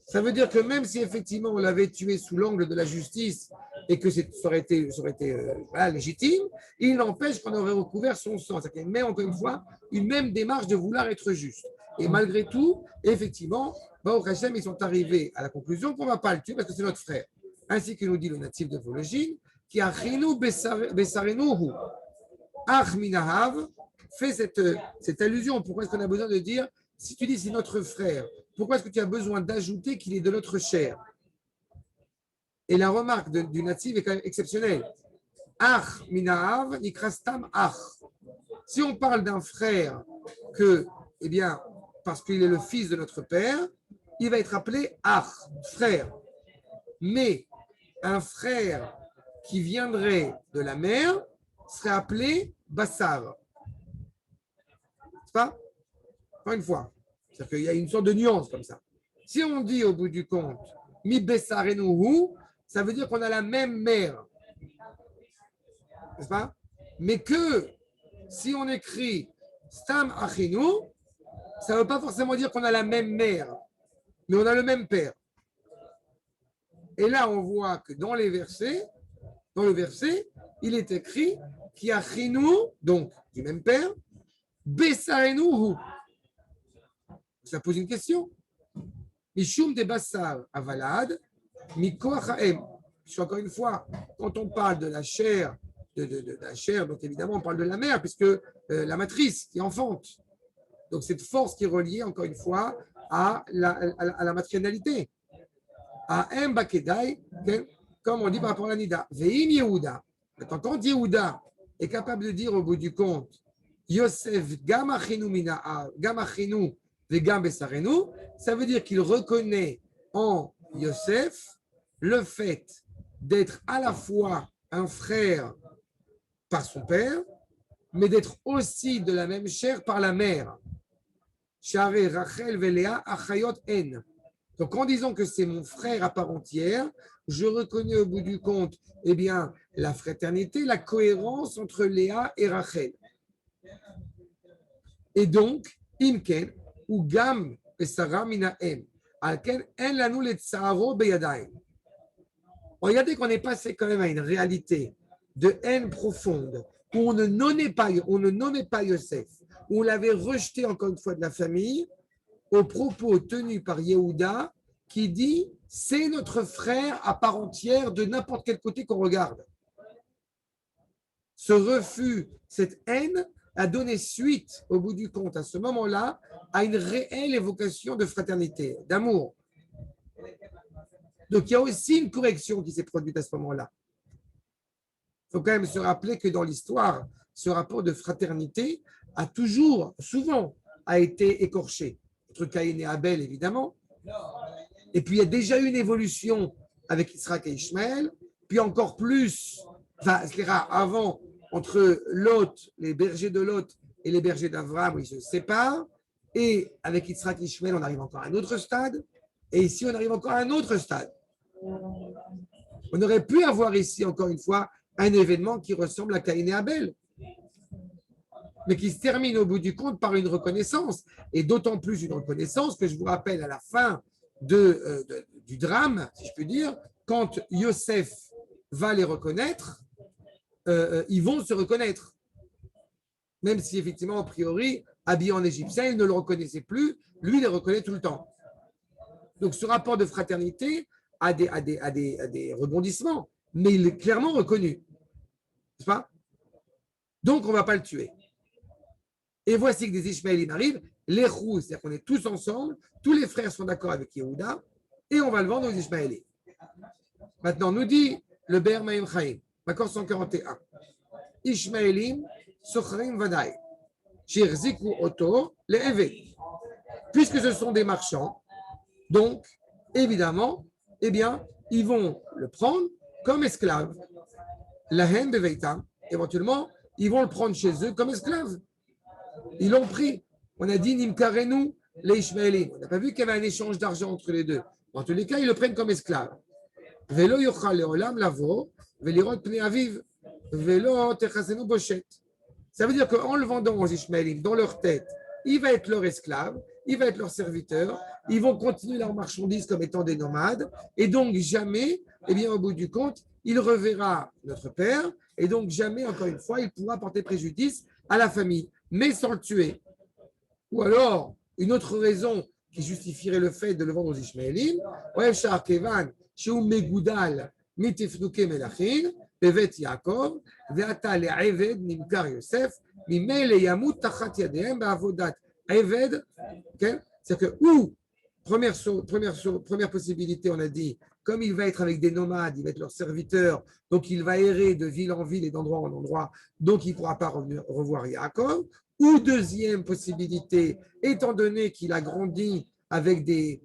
Ça veut dire que même si effectivement on l'avait tué sous l'angle de la justice et que ça aurait été légitime, il n'empêche qu'on aurait recouvert son sang. C'est-à-dire qu'il y a encore une fois une même démarche de vouloir être juste. Et malgré tout, effectivement, au Hachem, ils sont arrivés à la conclusion qu'on ne va pas le tuer parce que c'est notre frère. Ainsi que nous dit le natif de Vologine, qui a chinou besarenuhu. Ach minahav fait cette allusion. Pourquoi est-ce qu'on a besoin de dire, si tu dis c'est notre frère, pourquoi est-ce que tu as besoin d'ajouter qu'il est de notre chair? Et la remarque du natif est quand même exceptionnelle. Ach minahav nikrastam ach. Si on parle d'un frère que, eh bien, parce qu'il est le fils de notre père, il va être appelé ach, frère. Mais un frère qui viendrait de la mère serait appelé bassar. C'est pas? Encore une fois. C'est-à-dire qu'il y a une sorte de nuance comme ça. Si on dit au bout du compte, mi besarenuhu, ça veut dire qu'on a la même mère. N'est-ce pas? Mais que si on écrit stam achinu, ça ne veut pas forcément dire qu'on a la même mère, mais on a le même père. Et là, on voit que dans le verset, il est écrit qui achinu, donc du même père, besarenuhu. Ça pose une question. Mishum de Bassar avalad, mikoach haem. Encore une fois, quand on parle de la chair, de la chair, donc évidemment on parle de la mère, puisque la matrice qui enfante. Donc cette force qui est reliée, encore une fois, à la maternalité. À M bakedai, comme on dit par rapport à la Nida. Veim Yehuda. Maintenant, quand Yehuda est capable de dire au bout du compte, Yosef gam achinu mina, gam achinu vegam besarenu, ça veut dire qu'il reconnaît en Yosef le fait d'être à la fois un frère par son père, mais d'être aussi de la même chair par la mère. Share Rachel velea achayot en. Donc en disant que c'est mon frère à part entière, je reconnais au bout du compte, eh bien, la fraternité, la cohérence entre Léa et Rachel. Et donc, imken, ou gam, et sarah minahem, alken, en lanou le tsaro beyadaim. Regardez qu'on est passé quand même à une réalité de haine profonde, où on ne nommait pas Yosef, où on l'avait rejeté encore une fois de la famille, aux propos tenus par Yehuda, qui dit c'est notre frère à part entière de n'importe quel côté qu'on regarde. Ce refus, cette haine, a donné suite, au bout du compte, à ce moment-là, à une réelle évocation de fraternité, d'amour. Donc il y a aussi une correction qui s'est produite à ce moment-là. Il faut quand même se rappeler que dans l'histoire, ce rapport de fraternité a toujours, souvent, a été écorché. Entre Caïn et Abel, évidemment. Et puis il y a déjà eu une évolution avec Israël et Ishmaël, puis encore plus, avant, entre Lot, les bergers de Lot et les bergers d'Avraham, où ils se séparent, et avec Israël et Ishmaël, on arrive encore à un autre stade, et ici, on arrive encore à un autre stade. On aurait pu avoir ici, encore une fois, un événement qui ressemble à Caïn et Abel, mais qui se termine au bout du compte par une reconnaissance, et d'autant plus une reconnaissance que je vous rappelle à la fin du drame, si je puis dire, quand Yosef va les reconnaître, ils vont se reconnaître. Même si effectivement, a priori, habillé en égyptien, ils ne le reconnaissaient plus, lui, il les reconnaît tout le temps. Donc ce rapport de fraternité a des rebondissements, mais il est clairement reconnu. N'est-ce pas? Donc on ne va pas le tuer. Et voici que des Ishmaélites arrivent, les roux, c'est-à-dire qu'on est tous ensemble, tous les frères sont d'accord avec Yehuda, et on va le vendre aux Ishmaélites. Maintenant, nous dit le Be'er Maim Chaim, Makor 141, Ishmaélim, Sochrim Vadaï, Shirziku Oto, les Eved. Puisque ce sont des marchands, donc, évidemment, eh bien, ils vont le prendre comme esclave. Lahem Beveitam, éventuellement, ils vont le prendre chez eux comme esclave. Ils l'ont pris. On a dit Nimkarenu les Ishmaélim. On n'a pas vu qu'il y avait un échange d'argent entre les deux. En tous les cas, ils le prennent comme esclave. Velo yochal leolam lavo, velirot pnei aviv, velo techasenu boshet. Ça veut dire qu'en le vendant aux Ishmaélim, dans leur tête, il va être leur esclave, il va être leur serviteur, ils vont continuer leur marchandise comme étant des nomades, et donc jamais, eh bien, au bout du compte, il reverra notre père, et donc jamais, encore une fois, il pourra porter préjudice à la famille, mais sans le tuer. Ou alors, une autre raison qui justifierait le fait de le vendre aux Ishmaélim, שהוא מגודל מתפנוקי מלכים בבית יעקב, ועתה לעבד נמכר יוסף, ממילא ימות תחת ידיהם בעבודת עבד, כן? C'est-à-dire que, ou, première possibilité, on a dit, comme il va être avec des nomades, il va être leur serviteur, donc il va errer de ville en ville et d'endroit en endroit, donc il ne pourra pas revoir Yaakov. Ou deuxième possibilité, étant donné qu'il a grandi avec des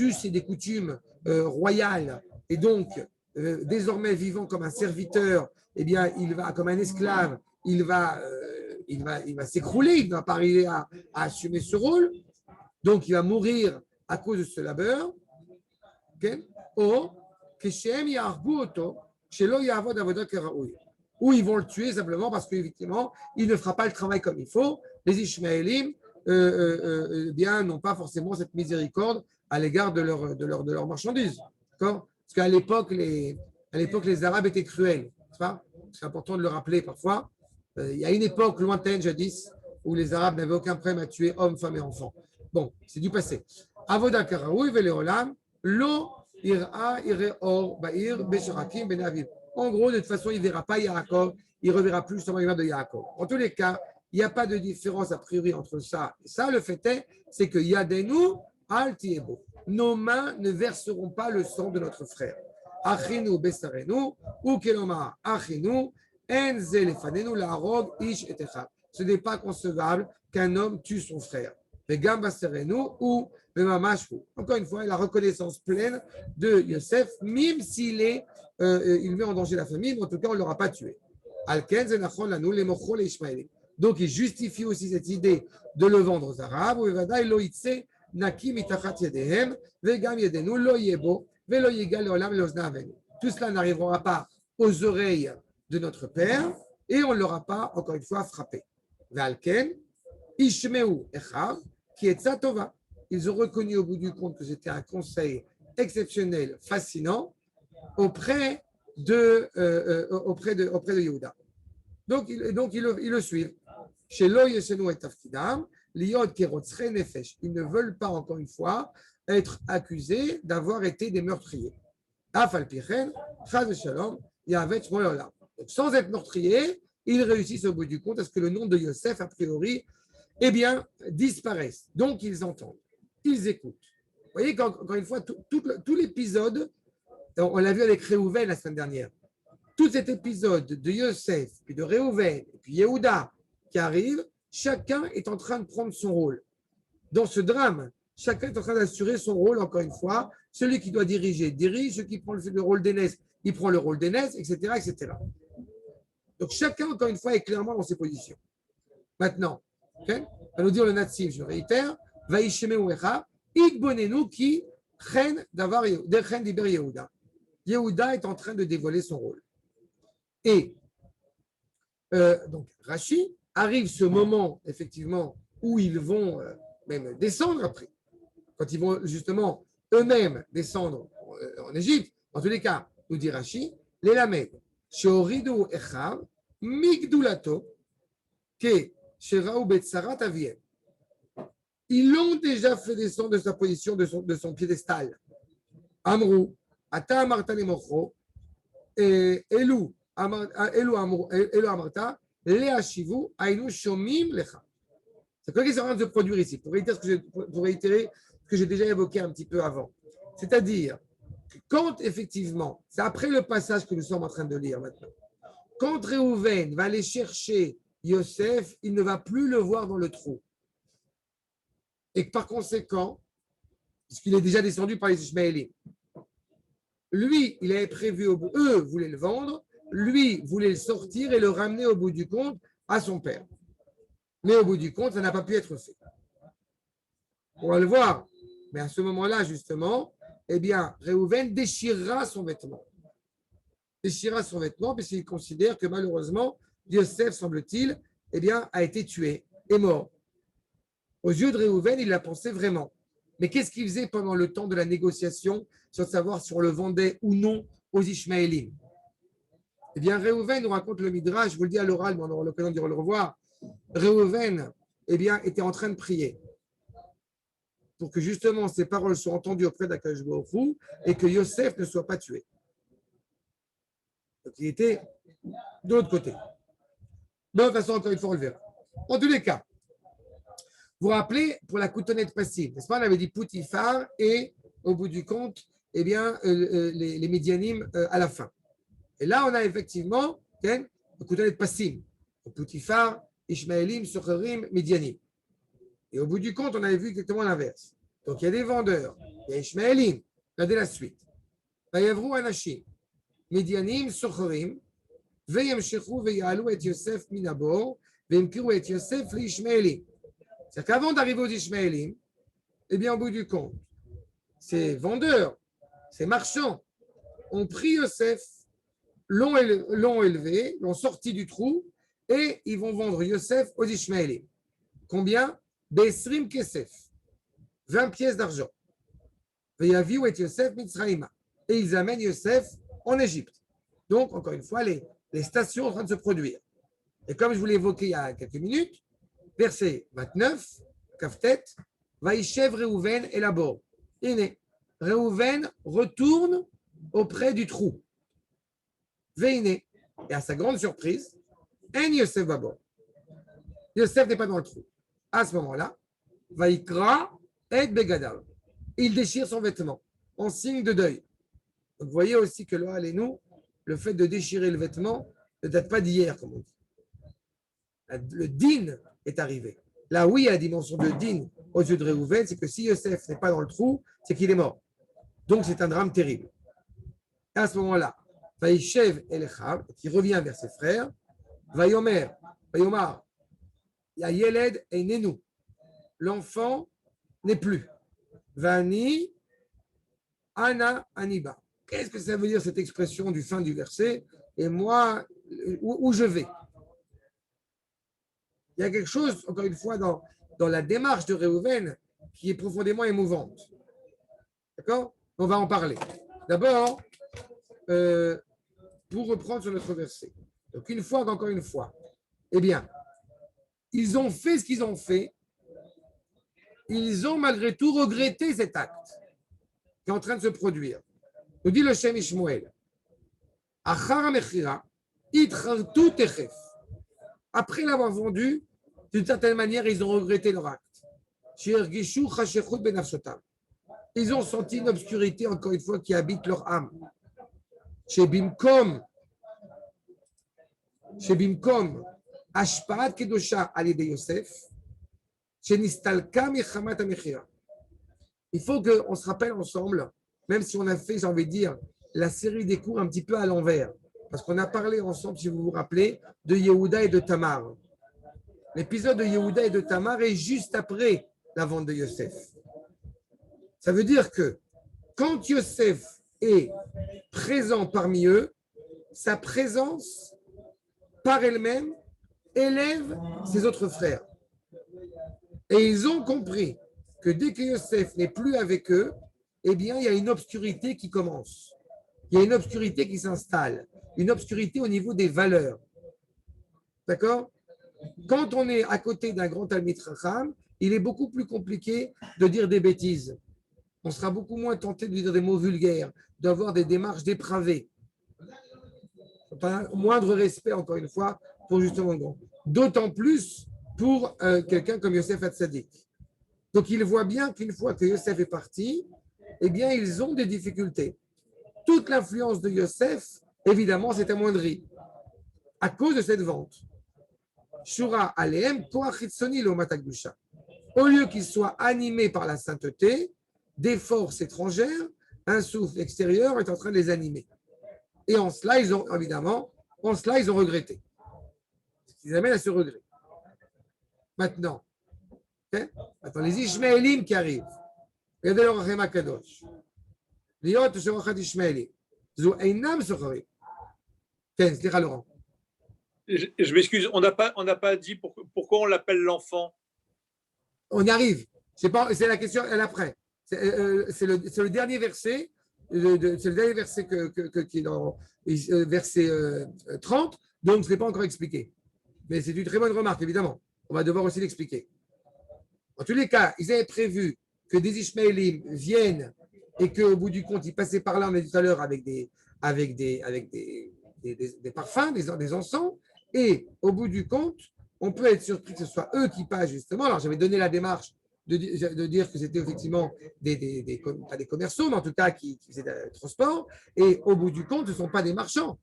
us et des coutumes royales, et donc désormais vivant comme un serviteur, eh bien, il va, comme un esclave, il va s'écrouler, il ne va pas arriver à assumer ce rôle, donc il va mourir à cause de ce labeur. Ou ils vont le tuer simplement parce qu'effectivement, il ne fera pas le travail comme il faut. Les Ishmaélim bien, n'ont pas forcément cette miséricorde à l'égard de leur marchandise. D'accord? Parce qu'à l'époque, les Arabes étaient cruels. C'est important de le rappeler parfois. Il y a une époque lointaine, jadis, où les Arabes n'avaient aucun problème à tuer hommes, femmes et enfants. Bon, c'est du passé. Avoda karaoui veleolam, lo ira ire or ba'ir besharakim ben aviv. En gros, de toute façon, il ne verra pas Yaakov, il ne reverra plus justement l'image de Yaakov. En tous les cas, il n'y a pas de différence a priori entre ça et ça. Le fait est, c'est que Yadenu al tiebo. Nos mains ne verseront pas le sang de notre frère. Achinu besarenu, ou keloma achinu, enze lefanenu la'arog ish et echad. Ce n'est pas concevable qu'un homme tue son frère. Vegam basarenu ou vemamashvu. Encore une fois, la reconnaissance pleine de Yosef, même s'il il met en danger la famille, mais en tout cas, on ne l'aura pas tué. Alken zenachon lanu lemocho leishmaelim. Donc, il justifie aussi cette idée de le vendre aux Arabes. Tout cela n'arrivera pas aux oreilles de notre Père et on ne l'aura pas, encore une fois, frappé. Ishmeu Echav, qui est Tzatova. Ils ont reconnu au bout du compte que c'était un conseil exceptionnel, fascinant, auprès de Yehuda. Donc, ils le suivent. Chez Loyesenu et Tafkidam, Liod Kerotzre Nefesh. Ils ne veulent pas, encore une fois, être accusés d'avoir été des meurtriers. Afal Pichen, Chaz Shalom, Yavet Shmoyola. Sans être meurtriers, ils réussissent au bout du compte à ce que le nom de Yosef, a priori, eh bien, disparaisse. Donc, ils entendent, ils écoutent. Vous voyez qu'encore une fois, tout l'épisode, on l'a vu avec Réhouven la semaine dernière, tout cet épisode de Yosef, puis de Réhouven, et puis Yehuda qui arrive, chacun est en train de prendre son rôle. Dans ce drame, chacun est en train d'assurer son rôle, encore une fois. Celui qui doit diriger, dirige. Celui qui prend le rôle d'aînesse, il prend le rôle d'aînesse, etc., etc. Donc chacun, encore une fois, est clairement dans ses positions. Maintenant, okay, va nous dire le Natsif, je réitère, Vaishemeu Echa, Igbonenu qui chen diber Yehuda. Yehuda est en train de dévoiler son rôle. Et donc Rashi arrive ce moment, effectivement, où ils vont même descendre après, quand ils vont justement eux-mêmes descendre en Égypte. En tous les cas, nous dit Rashi, les Lamed, Sheoridu Echav, Migdulato, Ke Sheraou Betsarat Aviem. Ils l'ont déjà fait descendre de sa position, de son piédestal. Amrou, Ata Amarta Nemocho, Elu Amarta, Lea Shivu, Ainu Shomim Lecha. C'est quoi qui est en train de se produire ici? Pour réitérer ce que j'ai déjà évoqué un petit peu avant. C'est-à-dire, quand effectivement, c'est après le passage que nous sommes en train de lire maintenant, quand Réhouven va aller chercher Yosef, il ne va plus le voir dans le trou. Et que par conséquent, puisqu'il est déjà descendu par les Ishmaélites, lui, il avait prévu, eux voulaient le vendre, lui voulait le sortir et le ramener au bout du compte à son père. Mais au bout du compte, ça n'a pas pu être fait. On va le voir. Mais à ce moment-là, justement, eh bien, Réhouven déchirera son vêtement. Déchirera son vêtement puisqu'il considère que malheureusement, Yosef, semble-t-il, eh bien, a été tué, est mort. Aux yeux de Réhouven, il l'a pensé vraiment. Mais qu'est-ce qu'il faisait pendant le temps de la négociation sur savoir si on le vendait ou non aux Ishmaélim? Eh bien, Réhouven nous raconte le Midrash, je vous le dis à l'oral, mais on aura l'occasion de le revoir. Réhouven, eh bien, était en train de prier pour que justement ces paroles soient entendues auprès d'Akadosh Baruch Hu et que Yosef ne soit pas tué. Donc, il était de l'autre côté. De toute façon, encore une fois, on le verra. En tous les cas, vous vous rappelez, pour la coutonnette passive, n'est-ce pas, on avait dit Poutifar et, au bout du compte, eh bien, les Midianim à la fin. Et là, on a effectivement la coutonnette passive. Poutifar, Ishmaélim, Socherim, Midianim. Et au bout du compte, on avait vu exactement l'inverse. Donc, il y a des vendeurs, il y a Ishmaélim. Regardez la suite. Vayavru Anashim, Midianim, Socherim, Veyamshechu Veyalu et Yosef Minabor, Veyamkiru et Yosef l'Ishmaélim. C'est-à-dire qu'avant d'arriver aux Ishmaélim, eh bien, au bout du compte, ces vendeurs, ces marchands ont pris Yosef, l'ont élevé, l'ont sorti du trou et ils vont vendre Yosef aux Ishmaélim. Combien? Besrim Kesef, 20 pièces d'argent. Veyaviu et Yosef Mitzraïma. Et ils amènent Yosef en Égypte. Donc, encore une fois, les stations en train de se produire. Et comme je vous l'ai évoqué il y a quelques minutes, verset 29, Kaftet, Vaïchev Réhouven et Labor. Et Réhouven retourne auprès du trou. Veine. Et à sa grande surprise, En Yosef Babor. Yosef n'est pas dans le trou. À ce moment-là, Vaïkra et Begadav. Il déchire son vêtement en signe de deuil. Donc, vous voyez aussi que là, nous, le fait de déchirer le vêtement ne date pas d'hier, comme on dit. Le din est arrivé. Là, oui, il y a la dimension de din aux yeux de Réhouven, c'est que si Yosef n'est pas dans le trou, c'est qu'il est mort. Donc, c'est un drame terrible. Et à ce moment-là, Vaïchev Elechav, qui revient vers ses frères, Vaïomer, Vaïomar, Yayeled et Nenou. L'enfant n'est plus. Vani, Ana, Aniba. Qu'est-ce que ça veut dire cette expression du fin du verset? Et moi, où je vais? il y a quelque chose, encore une fois, dans la démarche de Réhouven qui est profondément émouvante. D'accord? On va en parler. D'abord, pour reprendre sur notre verset. Donc, encore une fois, eh bien, ils ont fait ce qu'ils ont fait. Ils ont malgré tout regretté cet acte qui est en train de se produire. Nous dit le Shem Ishmoel. Après l'avoir vendu, d'une certaine manière, ils ont regretté leur acte. Ils ont senti une obscurité, encore une fois, qui habite leur âme. Chez Bimkom, Ashpaat Kedosha Ali de Yosef, chez Nistalka Mechamat Amechira. Il faut qu'on se rappelle ensemble, même si on a fait, j'ai envie de dire, la série des cours un petit peu à l'envers. Parce qu'on a parlé ensemble, si vous vous rappelez, de Yehuda et de Tamar. L'épisode de Yehuda et de Tamar est juste après la vente de Yosef. Ça veut dire que quand Yosef est présent parmi eux, sa présence, par elle-même, élève ses autres frères. Et ils ont compris que dès que Yosef n'est plus avec eux, eh bien, il y a une obscurité qui commence. Il y a une obscurité qui s'installe. Une obscurité au niveau des valeurs. D'accord? Quand on est à côté d'un grand Talmid Chacham, il est beaucoup plus compliqué de dire des bêtises. On sera beaucoup moins tenté de dire des mots vulgaires, d'avoir des démarches dépravées. Moindre respect, encore une fois, pour justement le grand. D'autant plus pour quelqu'un comme Yosef Hatzadik. Donc, il voit bien qu'une fois que Yosef est parti, eh bien, ils ont des difficultés. Toute l'influence de Yosef, évidemment, s'est amoindrie à cause de cette vente. Shura Aleem Koachitsoni lo Matakdusha. Au lieu qu'ils soient animés par la sainteté, des forces étrangères, un souffle extérieur est en train de les animer. Et en cela, ils ont regretté. Ce qui les amène à ce regret. Maintenant, les Ishmaélim qui arrivent. Regardez leur Rachem HaKadosh. Liot Shemochat Ishmaélim. Zou Einam Socharim. Tiens, c'est Laurent. Je m'excuse, on n'a pas dit pourquoi on l'appelle l'enfant. On y arrive. C'est la question après. C'est le dernier verset. C'est le dernier verset qui est dans verset 30. Donc, ce n'est pas encore expliqué. Mais c'est une très bonne remarque, évidemment. On va devoir aussi l'expliquer. En tous les cas, ils avaient prévu que des Ishmaélim viennent et qu'au bout du compte, ils passaient par là, on a dit tout à l'heure, avec des parfums, des encens. Et au bout du compte, on peut être surpris que ce soit eux qui passent justement. Alors, j'avais donné la démarche de dire que c'était effectivement pas des commerçants, mais en tout cas qui faisaient du transport. Et au bout du compte, ce ne sont pas des marchands.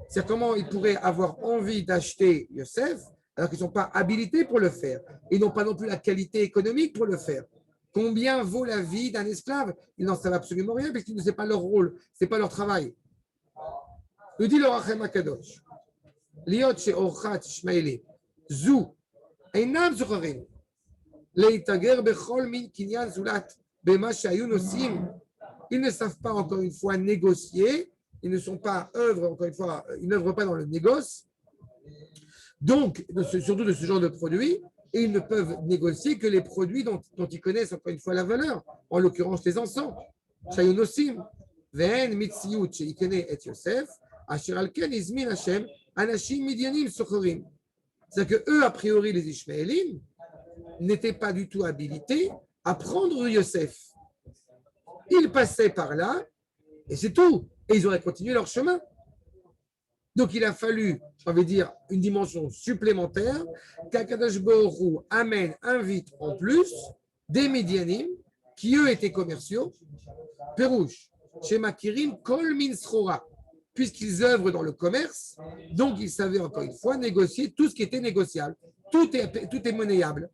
C'est comment ils pourraient avoir envie d'acheter Yosef alors qu'ils ne sont pas habilités pour le faire. Ils n'ont pas non plus la qualité économique pour le faire. Combien vaut la vie d'un esclave? Ils n'en savent absolument rien parce que ce n'est pas leur rôle, ce n'est pas leur travail. Nous dit le Rachem HaKadosh. Liot she'orchat Ishmaeli. Zou. Einam zocharim. Leitager bechol min kinyan zulat. Bema she'ayu nosim. Ils ne savent pas, encore une fois, négocier. Ils ne sont pas encore une fois, ils n'œuvrent pas dans le négoce. Donc, surtout de ce genre de produits, et ils ne peuvent négocier que les produits dont ils connaissent, encore une fois, la valeur. En l'occurrence, les encens. She'ayu nosim. Ve'en mitziyut she'ikene et Yosef. Asher alken izmin Hashem. Anashim Midianim Sochorim. C'est-à-dire qu'eux, a priori, les Ishmaélim, n'étaient pas du tout habilités à prendre Yosef. Ils passaient par là, et c'est tout. Et ils auraient continué leur chemin. Donc, il a fallu, j'ai envie de dire, une dimension supplémentaire qu'Akadosh Baruch Hu invite en plus des Midianim, qui eux étaient commerciaux, Perouche, chez Makirim, Kol Min Srora. Puisqu'ils œuvrent dans le commerce, donc ils savaient encore une fois négocier tout ce qui était négociable. Tout est monnayable.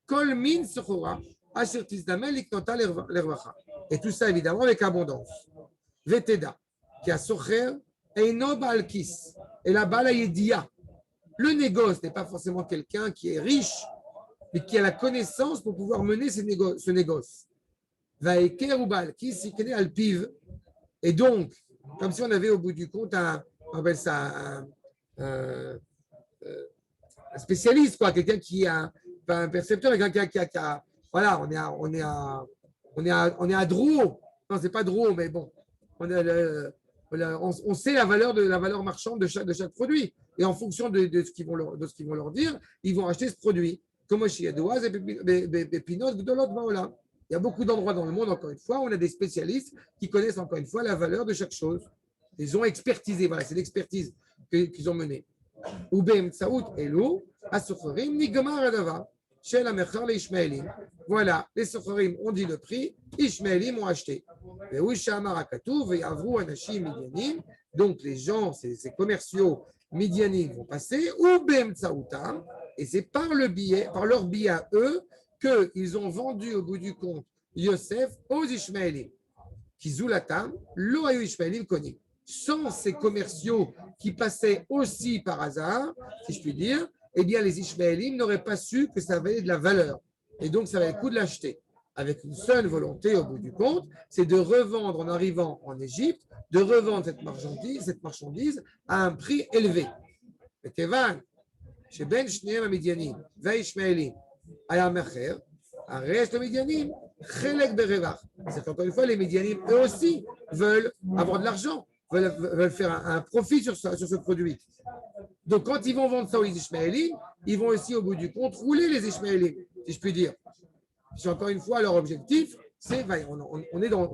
Kol min sechora, asher tizdamel liknota lervacha. Et tout ça, évidemment, avec abondance. Veteda, qui a socher, eino balkis. Et la bala yedia. Le négoce n'est pas forcément quelqu'un qui est riche, mais qui a la connaissance pour pouvoir mener ce négoce. Vaeker ou balkis, sikene alpiv. Et donc, comme si on avait au bout du compte on appelle ça un spécialiste, quoi, quelqu'un qui a pas un percepteur, quelqu'un voilà, on est à Drouot. Non, c'est pas Drouot, mais bon, on sait la valeur marchande de chaque produit. Et en fonction de ce qu'ils vont leur dire, ils vont acheter ce produit. Comme chez Yadouaz et Pinot, Gdolot, Baola. Il y a beaucoup d'endroits dans le monde, encore une fois, où on a des spécialistes qui connaissent encore une fois la valeur de chaque chose. Ils ont expertisé, voilà, c'est l'expertise qu'ils ont menée. Ubem Tsaout Elo, Asochorim, Nigmar Adava, chez la Mechar les Ishmaélim. Voilà, les Sochorim ont dit le prix, Ishmaélim ont acheté. Donc les gens, ces commerciaux midianim vont passer, Ubem Tsaoutam, et c'est par leur billet à eux, qu'ils ont vendu au bout du compte Yosef aux Ishmaélim. Qui zoulatam, lo ayu Ishmaélim koni. Sans ces commerciaux qui passaient aussi par hasard, si je puis dire, eh bien les Ishmaélim n'auraient pas su que ça avait de la valeur. Et donc ça valait le coup de l'acheter. Avec une seule volonté au bout du compte, c'est de revendre en arrivant en Égypte, de revendre cette marchandise à un prix élevé. Et Kevan, chez Ben Shneem Amidianim, va Ishmaélim, Aya Mecher, reste le Midianim, Chelek Berevach. C'est qu'encore une fois, les Midianim, eux aussi, veulent avoir de l'argent, veulent faire un profit sur ce produit. Donc, quand ils vont vendre ça aux Ishmaélim, ils vont aussi, au bout du compte, rouler les Ishmaélim, si je puis dire. Puis, encore une fois, leur objectif, c'est, on est dans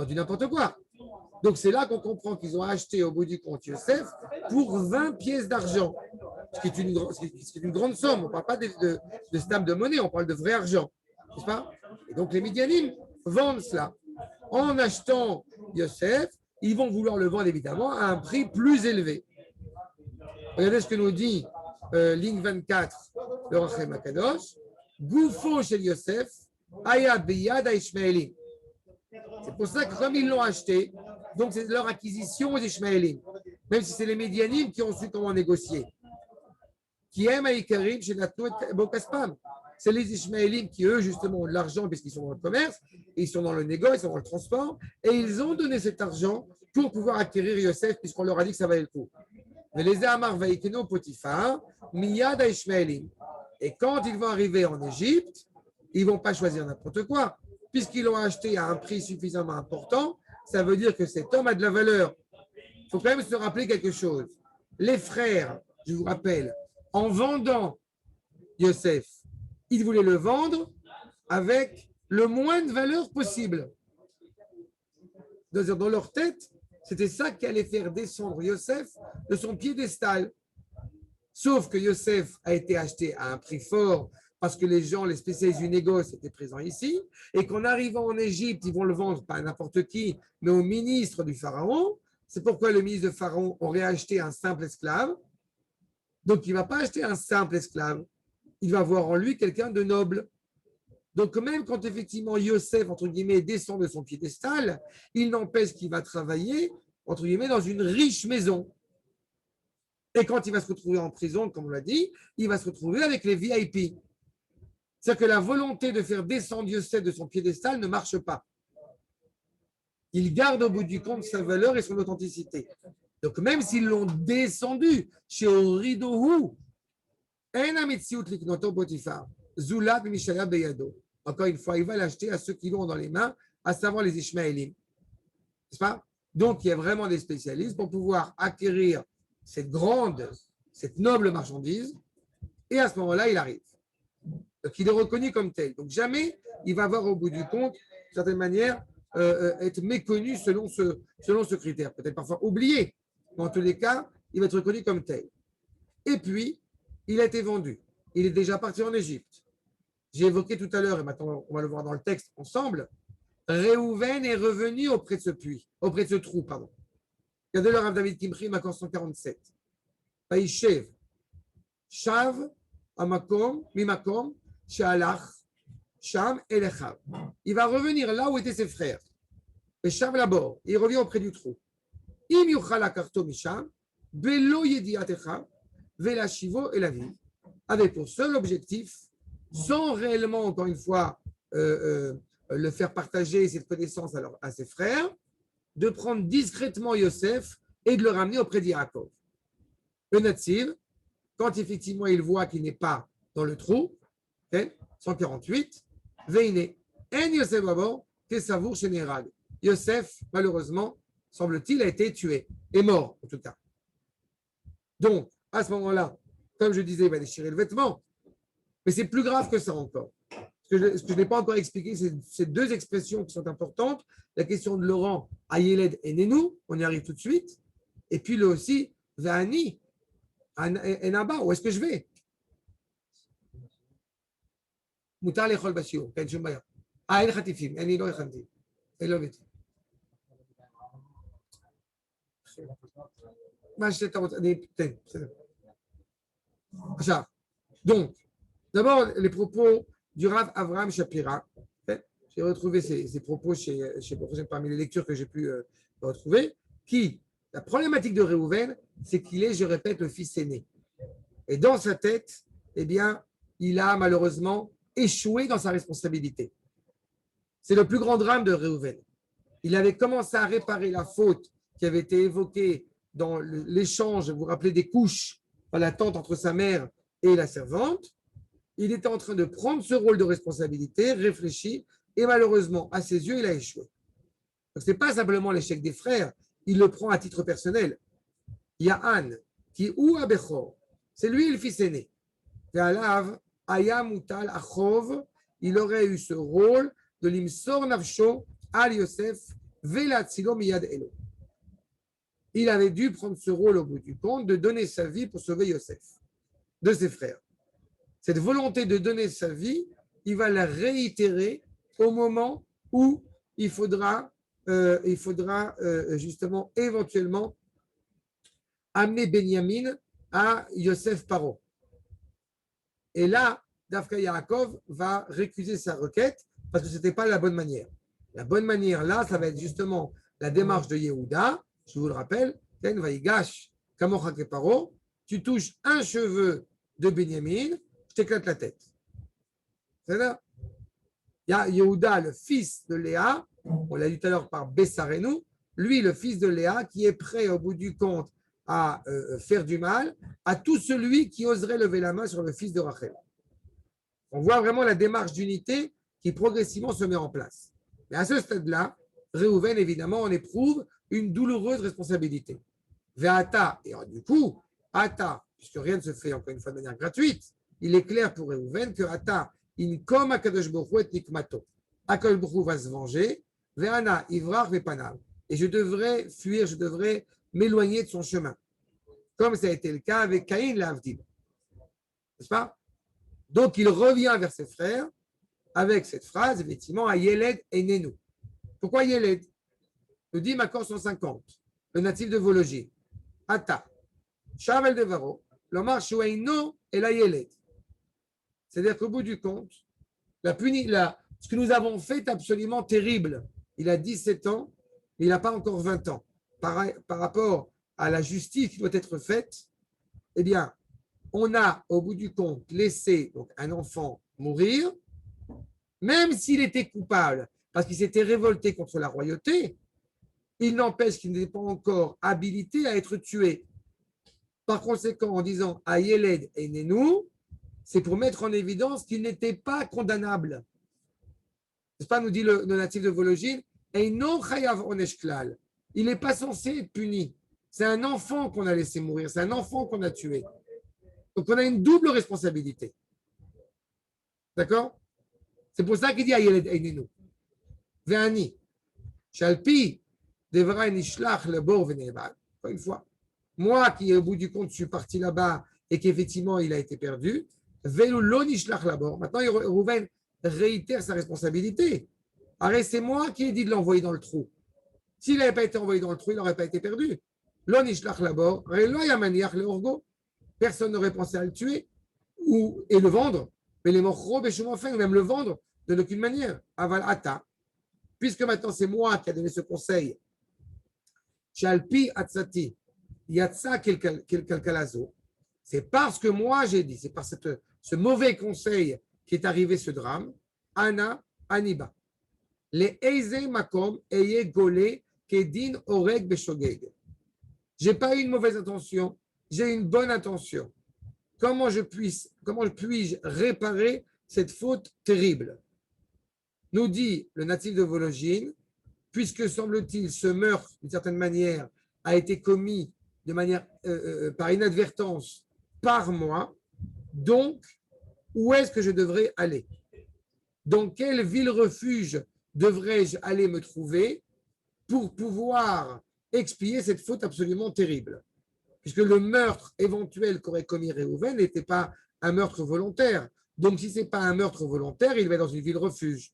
du n'importe quoi. Donc, c'est là qu'on comprend qu'ils ont acheté, au bout du compte, Yosef, pour 20 pièces d'argent. Ce qui est une grande somme. On ne parle pas de stamp de monnaie, on parle de vrai argent. N'est-ce pas? Et donc les Midianim vendent cela. En achetant Yosef, ils vont vouloir le vendre évidemment à un prix plus élevé. Regardez ce que nous dit ligne 24, le Rachem Akadosh. Goufo chez Yosef, Aya Biyad Ishmaélim. C'est pour ça que comme ils l'ont acheté, donc c'est leur acquisition aux Ishmaélim. Même si c'est les Midianim qui ont su comment négocier. Qui aiment Aïkarim chez la Bokaspam. C'est les Ishmaélim qui, eux, justement, ont de l'argent puisqu'ils sont dans le commerce, ils sont dans le négoce, ils sont dans le transport, et ils ont donné cet argent pour pouvoir acquérir Yosef puisqu'on leur a dit que ça valait le coup. Mais les Amar Vaikeno Potiphar, Miyad Ishmaélim. Et quand ils vont arriver en Égypte, ils ne vont pas choisir n'importe quoi. Puisqu'ils l'ont acheté à un prix suffisamment important, ça veut dire que cet homme a de la valeur. Il faut quand même se rappeler quelque chose. Les frères, je vous rappelle, en vendant Yosef, ils voulaient le vendre avec le moins de valeur possible. Dans leur tête, c'était ça qui allait faire descendre Yosef de son piédestal. Sauf que Yosef a été acheté à un prix fort parce que les gens, les spécialistes du négoce étaient présents ici, et qu'en arrivant en Égypte, ils vont le vendre pas à n'importe qui, mais au ministre du Pharaon. C'est pourquoi le ministre de Pharaon aurait acheté un simple esclave. Donc, il ne va pas acheter un simple esclave. Il va voir en lui quelqu'un de noble. Donc, même quand effectivement Yosef, entre guillemets, descend de son piédestal, il n'empêche qu'il va travailler, entre guillemets, dans une riche maison. Et quand il va se retrouver en prison, comme on l'a dit, il va se retrouver avec les VIP. C'est-à-dire que la volonté de faire descendre Yosef de son piédestal ne marche pas. Il garde au bout du compte sa valeur et son authenticité. Donc, même s'ils l'ont descendu chez Oridohu, encore une fois, il va l'acheter à ceux qui l'ont dans les mains, à savoir les Ishmaélim. N'est-ce pas? Donc, il y a vraiment des spécialistes pour pouvoir acquérir cette noble marchandise, et à ce moment-là, il arrive. Donc, il est reconnu comme tel. Donc, jamais il va avoir au bout du compte, d'une certaine manière, être méconnu selon ce critère. Peut-être parfois oublié, mais en tous les cas, il va être reconnu comme tel. Et puis, il a été vendu. Il est déjà parti en Égypte. J'ai évoqué tout à l'heure, et maintenant on va le voir dans le texte ensemble, Réhouven est revenu auprès de ce trou, pardon. Regardez le Rav David Kimchi, Makor 147. Vaïchev, Shav, Amakom, Mimakom, Shalach, Sham, Elechav. Il va revenir là où étaient ses frères. Et Shav d'abord, il revient auprès du trou. Im yuchal akarto misham, belo yediatecha, vela shivo et la vie. Avec pour seul objectif, sans réellement, encore une fois, le faire partager cette connaissance à ses frères, de prendre discrètement Yosef et de le ramener auprès d'Yaakov. Le Natsiv, quand effectivement il voit qu'il n'est pas dans le trou, 148, Veine, En Yosef Babor, Kesavour Shenérag. Yosef, malheureusement, semble-t-il, a été tué, est mort en tout cas. Donc, à ce moment-là, comme je disais, il va déchirer le vêtement, mais c'est plus grave que ça encore. Ce que je n'ai pas encore expliqué, c'est ces deux expressions qui sont importantes. La question de Laurent, Ayeled et Nenou, on y arrive tout de suite. Et puis là aussi, Vani, Enaba, où est-ce que je vais? Moutar lechol bashio, ken shum baya. En khatifim, en lo khanti. Elo vit. Donc, d'abord, les propos du Rav Avraham Shapira. J'ai retrouvé ces propos parmi les lectures que j'ai pu retrouver. La problématique de Réhouven, c'est qu'il est, je répète, le fils aîné. Et dans sa tête, eh bien, il a malheureusement échoué dans sa responsabilité. C'est le plus grand drame de Réhouven. Il avait commencé à réparer la faute qui avait été évoquée dans l'échange, vous vous rappelez, des couches à la tente entre sa mère et la servante. Il était en train de prendre ce rôle de responsabilité, réfléchir, et malheureusement, à ses yeux, il a échoué. Donc, ce n'est pas simplement l'échec des frères, il le prend à titre personnel. Il y a Anne, qui est ou Abechor, c'est lui le fils aîné. Et Alav, Aya Mutal Achov, il aurait eu ce rôle de l'imsor nafsho al Yosef, velatzilo miyad elo. Il avait dû prendre ce rôle au bout du compte, de donner sa vie pour sauver Yosef, de ses frères. Cette volonté de donner sa vie, il va la réitérer au moment où il faudra justement éventuellement amener Benyamin à Yosef Paro. Et là, Dafka Yaakov va récuser sa requête parce que ce n'était pas la bonne manière. La bonne manière, là, ça va être justement la démarche de Yehuda. Je vous le rappelle, Paro, tu touches un cheveu de Benyamin, je t'éclate la tête. C'est là. Il y a Yehuda, le fils de Léa, on l'a dit tout à l'heure par Bessarenu, lui, le fils de Léa, qui est prêt au bout du compte à faire du mal à tout celui qui oserait lever la main sur le fils de Rachel. On voit vraiment la démarche d'unité qui progressivement se met en place. Mais à ce stade-là, Réhouven, évidemment, on éprouve une douloureuse responsabilité. Ve'ata, et du coup, Ata, puisque rien ne se fait encore une fois de manière gratuite, il est clair pour Réhouven que Ata, in kom akadosh baruch hu et nikmato. Akadosh baruch hu va se venger, ve'ana ivrach ve'panav. Et je devrais fuir, je devrais m'éloigner de son chemin. Comme ça a été le cas avec Caïn l'Avdil. N'est-ce pas? Donc il revient vers ses frères avec cette phrase, effectivement, à Yeled et Nenou. Pourquoi Yeled? Nous dit Makor 150, le natif de Vologine. Ata, Shavel de Varo, l'Omar Shuaino et la Yeled. C'est-à-dire qu'au bout du compte, ce que nous avons fait est absolument terrible. Il a 17 ans, mais il n'a pas encore 20 ans. Par rapport à la justice qui doit être faite, eh bien, on a, au bout du compte, laissé donc, un enfant mourir, même s'il était coupable, parce qu'il s'était révolté contre la royauté, il n'empêche qu'il n'est pas encore habilité à être tué. Par conséquent, en disant à Yeled et Nenou, c'est pour mettre en évidence qu'il n'était pas condamnable. N'est-ce pas, nous dit le natif de Vologine, et non chayav onesh klal. Il n'est pas censé être puni. C'est un enfant qu'on a laissé mourir, c'est un enfant qu'on a tué. Donc on a une double responsabilité. D'accord? C'est pour ça qu'il dit à Yeled et Nenou. Ve'ani, shalpi devra nishlach le bor ve'neval. Encore une fois, moi qui au bout du compte suis parti là-bas et qu'effectivement il a été perdu, ve'lu lo nishlach la bor. Maintenant Rouven réitère sa responsabilité. Arrête, c'est moi qui ai dit de l'envoyer dans le trou. S'il n'avait pas été envoyé dans le trou, il n'aurait pas été perdu. Lo nishlach la bor, lo yamaniach le orgo. Personne n'aurait pensé à le tuer et le vendre. Mais les mochro beshumofen, même le vendre de aucune manière. Aval ata. Puisque maintenant c'est moi qui ai donné ce conseil. Shalpi atzati yatsa kelkalazo. C'est parce que moi j'ai dit, c'est par ce mauvais conseil qui est arrivé ce drame. Ana aniba. Les eize makom eye golé kedin oreg beshogeg. J'ai pas eu une mauvaise intention, j'ai une bonne intention. comment puis-je réparer cette faute terrible? Nous dit le natif de Vologine, puisque semble-t-il ce meurtre, d'une certaine manière, a été commis de manière par inadvertance par moi, donc où est-ce que je devrais aller? Dans quelle ville refuge devrais-je aller me trouver pour pouvoir expier cette faute absolument terrible? Puisque le meurtre éventuel qu'aurait commis Réhouven n'était pas un meurtre volontaire. Donc, si ce n'est pas un meurtre volontaire, il va dans une ville refuge.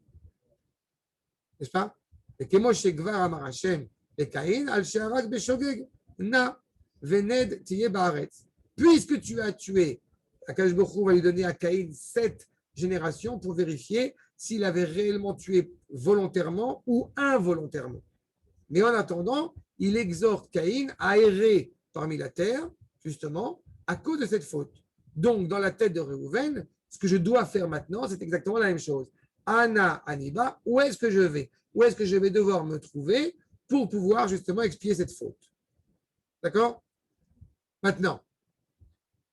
N'est-ce pas? Et que Moshe Gvar Amar Hashem et Caïn al She'arak Beshogeg Na Vened Tiye Baaretz. Puisque tu as tué, Akadosh Baruch Hu va lui donner à Caïn 7 générations pour vérifier s'il avait réellement tué volontairement ou involontairement. Mais en attendant, il exhorte Caïn à errer parmi la terre, justement, à cause de cette faute. Donc, dans la tête de Réhouven, ce que je dois faire maintenant, c'est exactement la même chose. Ana Aniba, où est-ce que je vais? Où est-ce que je vais devoir me trouver pour pouvoir justement expier cette faute? D'accord? Maintenant,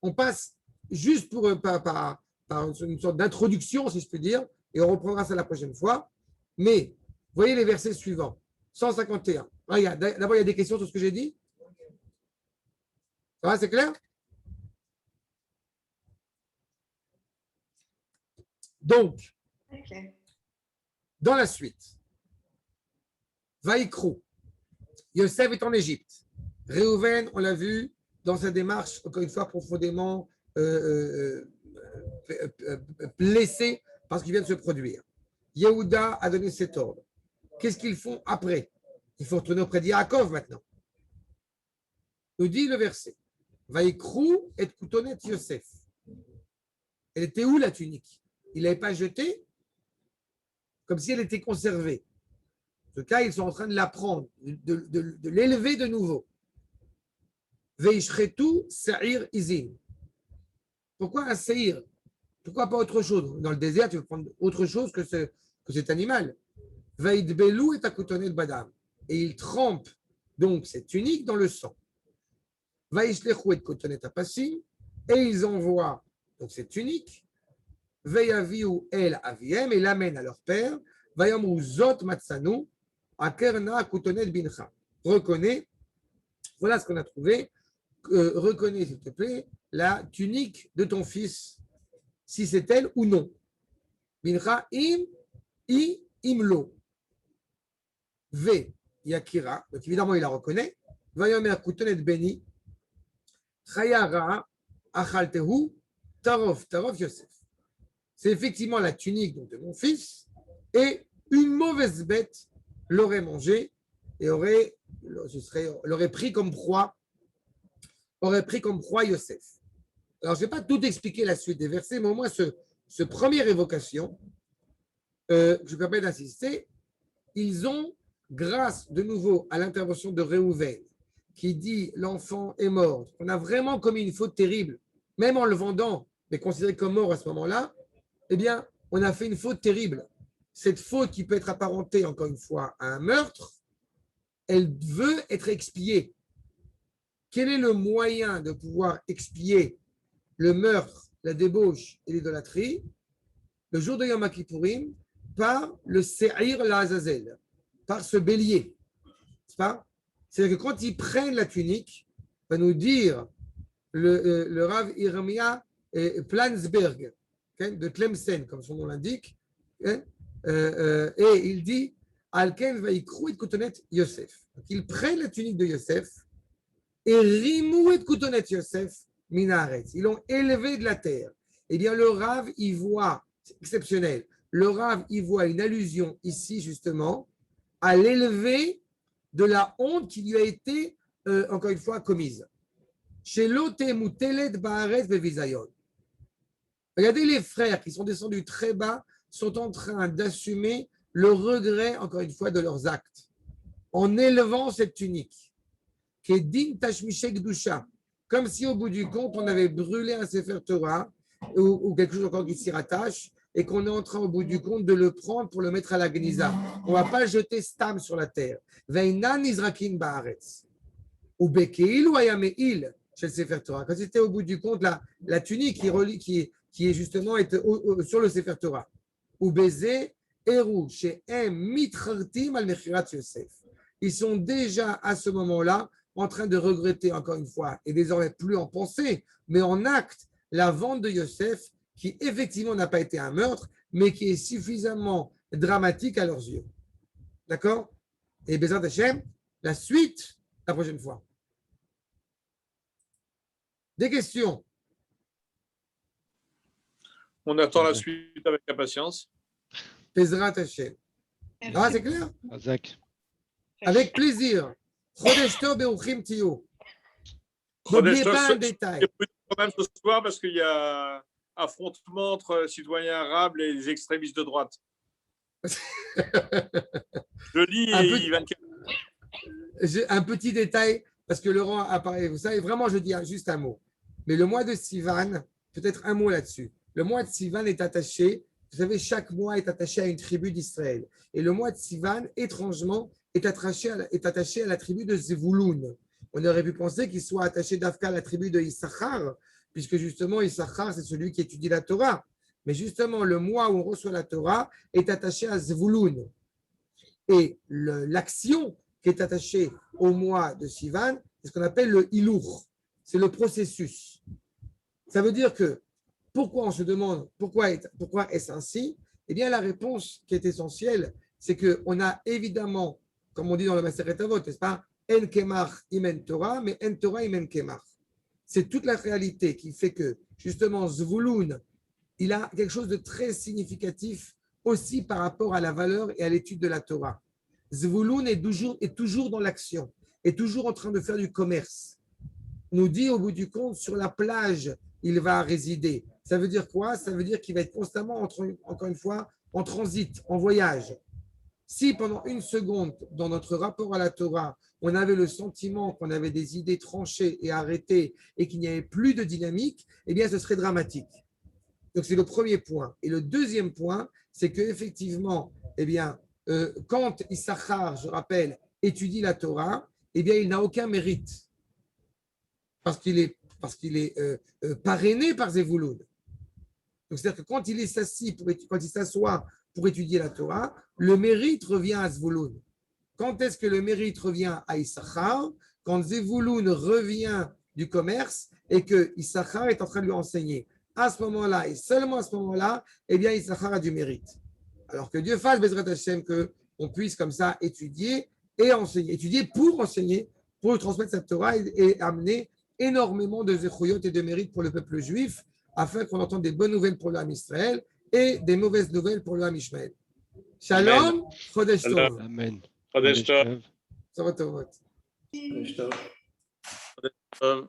on passe juste par une sorte d'introduction, si je peux dire, et on reprendra ça la prochaine fois. Mais, voyez les versets suivants. 151. Regarde, d'abord, il y a des questions sur ce que j'ai dit. Ça va, c'est clair? Donc, dans la suite, Vaïkrou, Yosef est en Égypte. Réhouven, on l'a vu dans sa démarche, encore une fois, profondément blessé parce qu'il vient de se produire. Yehuda a donné cet ordre. Qu'est-ce qu'ils font après? Il faut retourner auprès d'Yaakov maintenant. Nous dit le verset. Vaïkrou et Koutonet Yosef. Elle était où la tunique? Il ne l'avait pas jetée comme si elle était conservée. En tout cas, ils sont en train de la prendre, de l'élever de nouveau. Veishretu Sa'ir Izin. Pourquoi un Seir? Pourquoi pas autre chose? Dans le désert, tu veux prendre autre chose que cet animal. Vaidbelu et Akoutonet Badam. Et ils trempent donc cette tunique dans le sang. Vaishlechu et Koutonet Apassim. Et ils envoient donc cette tunique. Veyaviu el aviem, et l'amènent à leur père. Vayamru zot matsanu, akerna kutonet bincha. Reconnais, voilà ce qu'on a trouvé. Reconnais, s'il te plaît, la tunique de ton fils, si c'est elle ou non. Bincha imlo. Ve yakira, donc évidemment il la reconnaît. Vayamer kutonet beni, chayara achaltehu, tarov Yosef. C'est effectivement la tunique de mon fils, et une mauvaise bête l'aurait mangé et l'aurait pris comme proie Yosef. Alors, je ne vais pas tout expliquer la suite des versets, mais au moins ce première évocation, je me permets d'insister, ils ont, grâce de nouveau à l'intervention de Réhouven, qui dit l'enfant est mort, on a vraiment commis une faute terrible, même en le vendant, mais considéré comme mort à ce moment-là, eh bien, on a fait une faute terrible. Cette faute qui peut être apparentée, encore une fois, à un meurtre, elle veut être expiée. Quel est le moyen de pouvoir expier le meurtre, la débauche et l'idolâtrie? Le jour de Yom Kippourim, par le Se'ir La'azazel, par ce bélier. C'est-à-dire que quand ils prennent la tunique, va nous dire le Rav Irmia Plansberg, de Tlemcen, comme son nom l'indique, et il dit Alken vaikrou et kutonet Yosef. Ils prennent la tunique de Yosef et rimou et kutonet Yosef minaretz. Ils l'ont élevé de la terre. Eh bien, le Rav y voit, c'est exceptionnel, le Rav y voit une allusion ici, justement, à l'élevé de la honte qui lui a été, encore une fois, commise. Chez l'otem ou teled baaretz bevizayon. Regardez les frères qui sont descendus très bas sont en train d'assumer le regret, encore une fois, de leurs actes en élevant cette tunique. Kedin tashmishek dusha, comme si au bout du compte on avait brûlé un Sefer Torah ou quelque chose encore qui s'y rattache et qu'on est en train au bout du compte de le prendre pour le mettre à la Geniza. On ne va pas le jeter stam sur la terre. Veinan izrakin baaretz. Ou bekeil ou ayameil. chez le Sefer Torah. Quand c'était au bout du compte, la tunique qui est justement sur le Sefer Torah. Ou baiser, Eru, chez M, Mitrartim al Mechirat Yosef. Ils sont déjà à ce moment-là en train de regretter, encore une fois, et désormais plus en pensée, mais en acte, la vente de Yosef, qui effectivement n'a pas été un meurtre, mais qui est suffisamment dramatique à leurs yeux. D'accord? Et Bezrat Hashem, la suite, la prochaine fois. Des questions? On attend la suite avec impatience. Bezrat Hashem. Ah, c'est clair? Zach. Avec plaisir. Chodesh Tov Beruchim Tiyu. N'oubliez pas un détail. Quand même ce soir, parce qu'il y a affrontement entre citoyens arabes et les extrémistes de droite. Je lis un petit détail, parce que Laurent a parlé, vous savez, vraiment, je dis juste un mot. Mais le mois de Sivan, peut-être un mot là-dessus. Le mois de Sivan est attaché, vous savez, chaque mois est attaché à une tribu d'Israël. Et le mois de Sivan, étrangement, est attaché à la tribu de Zevouloun. On aurait pu penser qu'il soit attaché d'Afka à la tribu de Issachar, puisque justement, Issachar, c'est celui qui étudie la Torah. Mais justement, le mois où on reçoit la Torah est attaché à Zvouloun. Et l'action qui est attachée au mois de Sivan, c'est ce qu'on appelle le Hilour. C'est le processus. Ça veut dire que, pourquoi on se demande pourquoi est-ce ainsi? Eh bien, la réponse qui est essentielle, c'est qu'on a évidemment, comme on dit dans le Maseret Avot, n'est-ce pas? En kemach imen Torah, mais en Torah imen kemach. C'est toute la réalité qui fait que, justement, Zvouloun, il a quelque chose de très significatif aussi par rapport à la valeur et à l'étude de la Torah. Zvouloun est toujours dans l'action, est toujours en train de faire du commerce. Nous dit au bout du compte, sur la plage, il va résider. Ça veut dire quoi? Ça veut dire qu'il va être constamment, encore une fois, en transit, en voyage. Si pendant une seconde, dans notre rapport à la Torah, on avait le sentiment qu'on avait des idées tranchées et arrêtées et qu'il n'y avait plus de dynamique, eh bien, ce serait dramatique. Donc, c'est le premier point. Et le deuxième point, c'est qu'effectivement, eh bien, quand Issachar, je rappelle, étudie la Torah, eh bien, il n'a aucun mérite. Parce qu'il est parrainé par Zevouloun. Donc, c'est-à-dire que quand il s'assoit pour étudier la Torah, le mérite revient à Zvouloun. Quand est-ce que le mérite revient à Issachar? Quand Zevouloun revient du commerce et que Issachar est en train de lui enseigner. À ce moment-là, et seulement à ce moment-là, eh bien, Issachar a du mérite. Alors que Dieu fasse, Bezrat Hashem, qu'on puisse comme ça étudier et enseigner. Étudier, pour transmettre cette Torah et amener énormément de zechuyot et de mérites pour le peuple juif, afin qu'on entende des bonnes nouvelles pour l'âme Israël et des mauvaises nouvelles pour l'âme Ishmaël. Shalom, Chodesh Tov. Amen. Chodesh Tov. Ça va,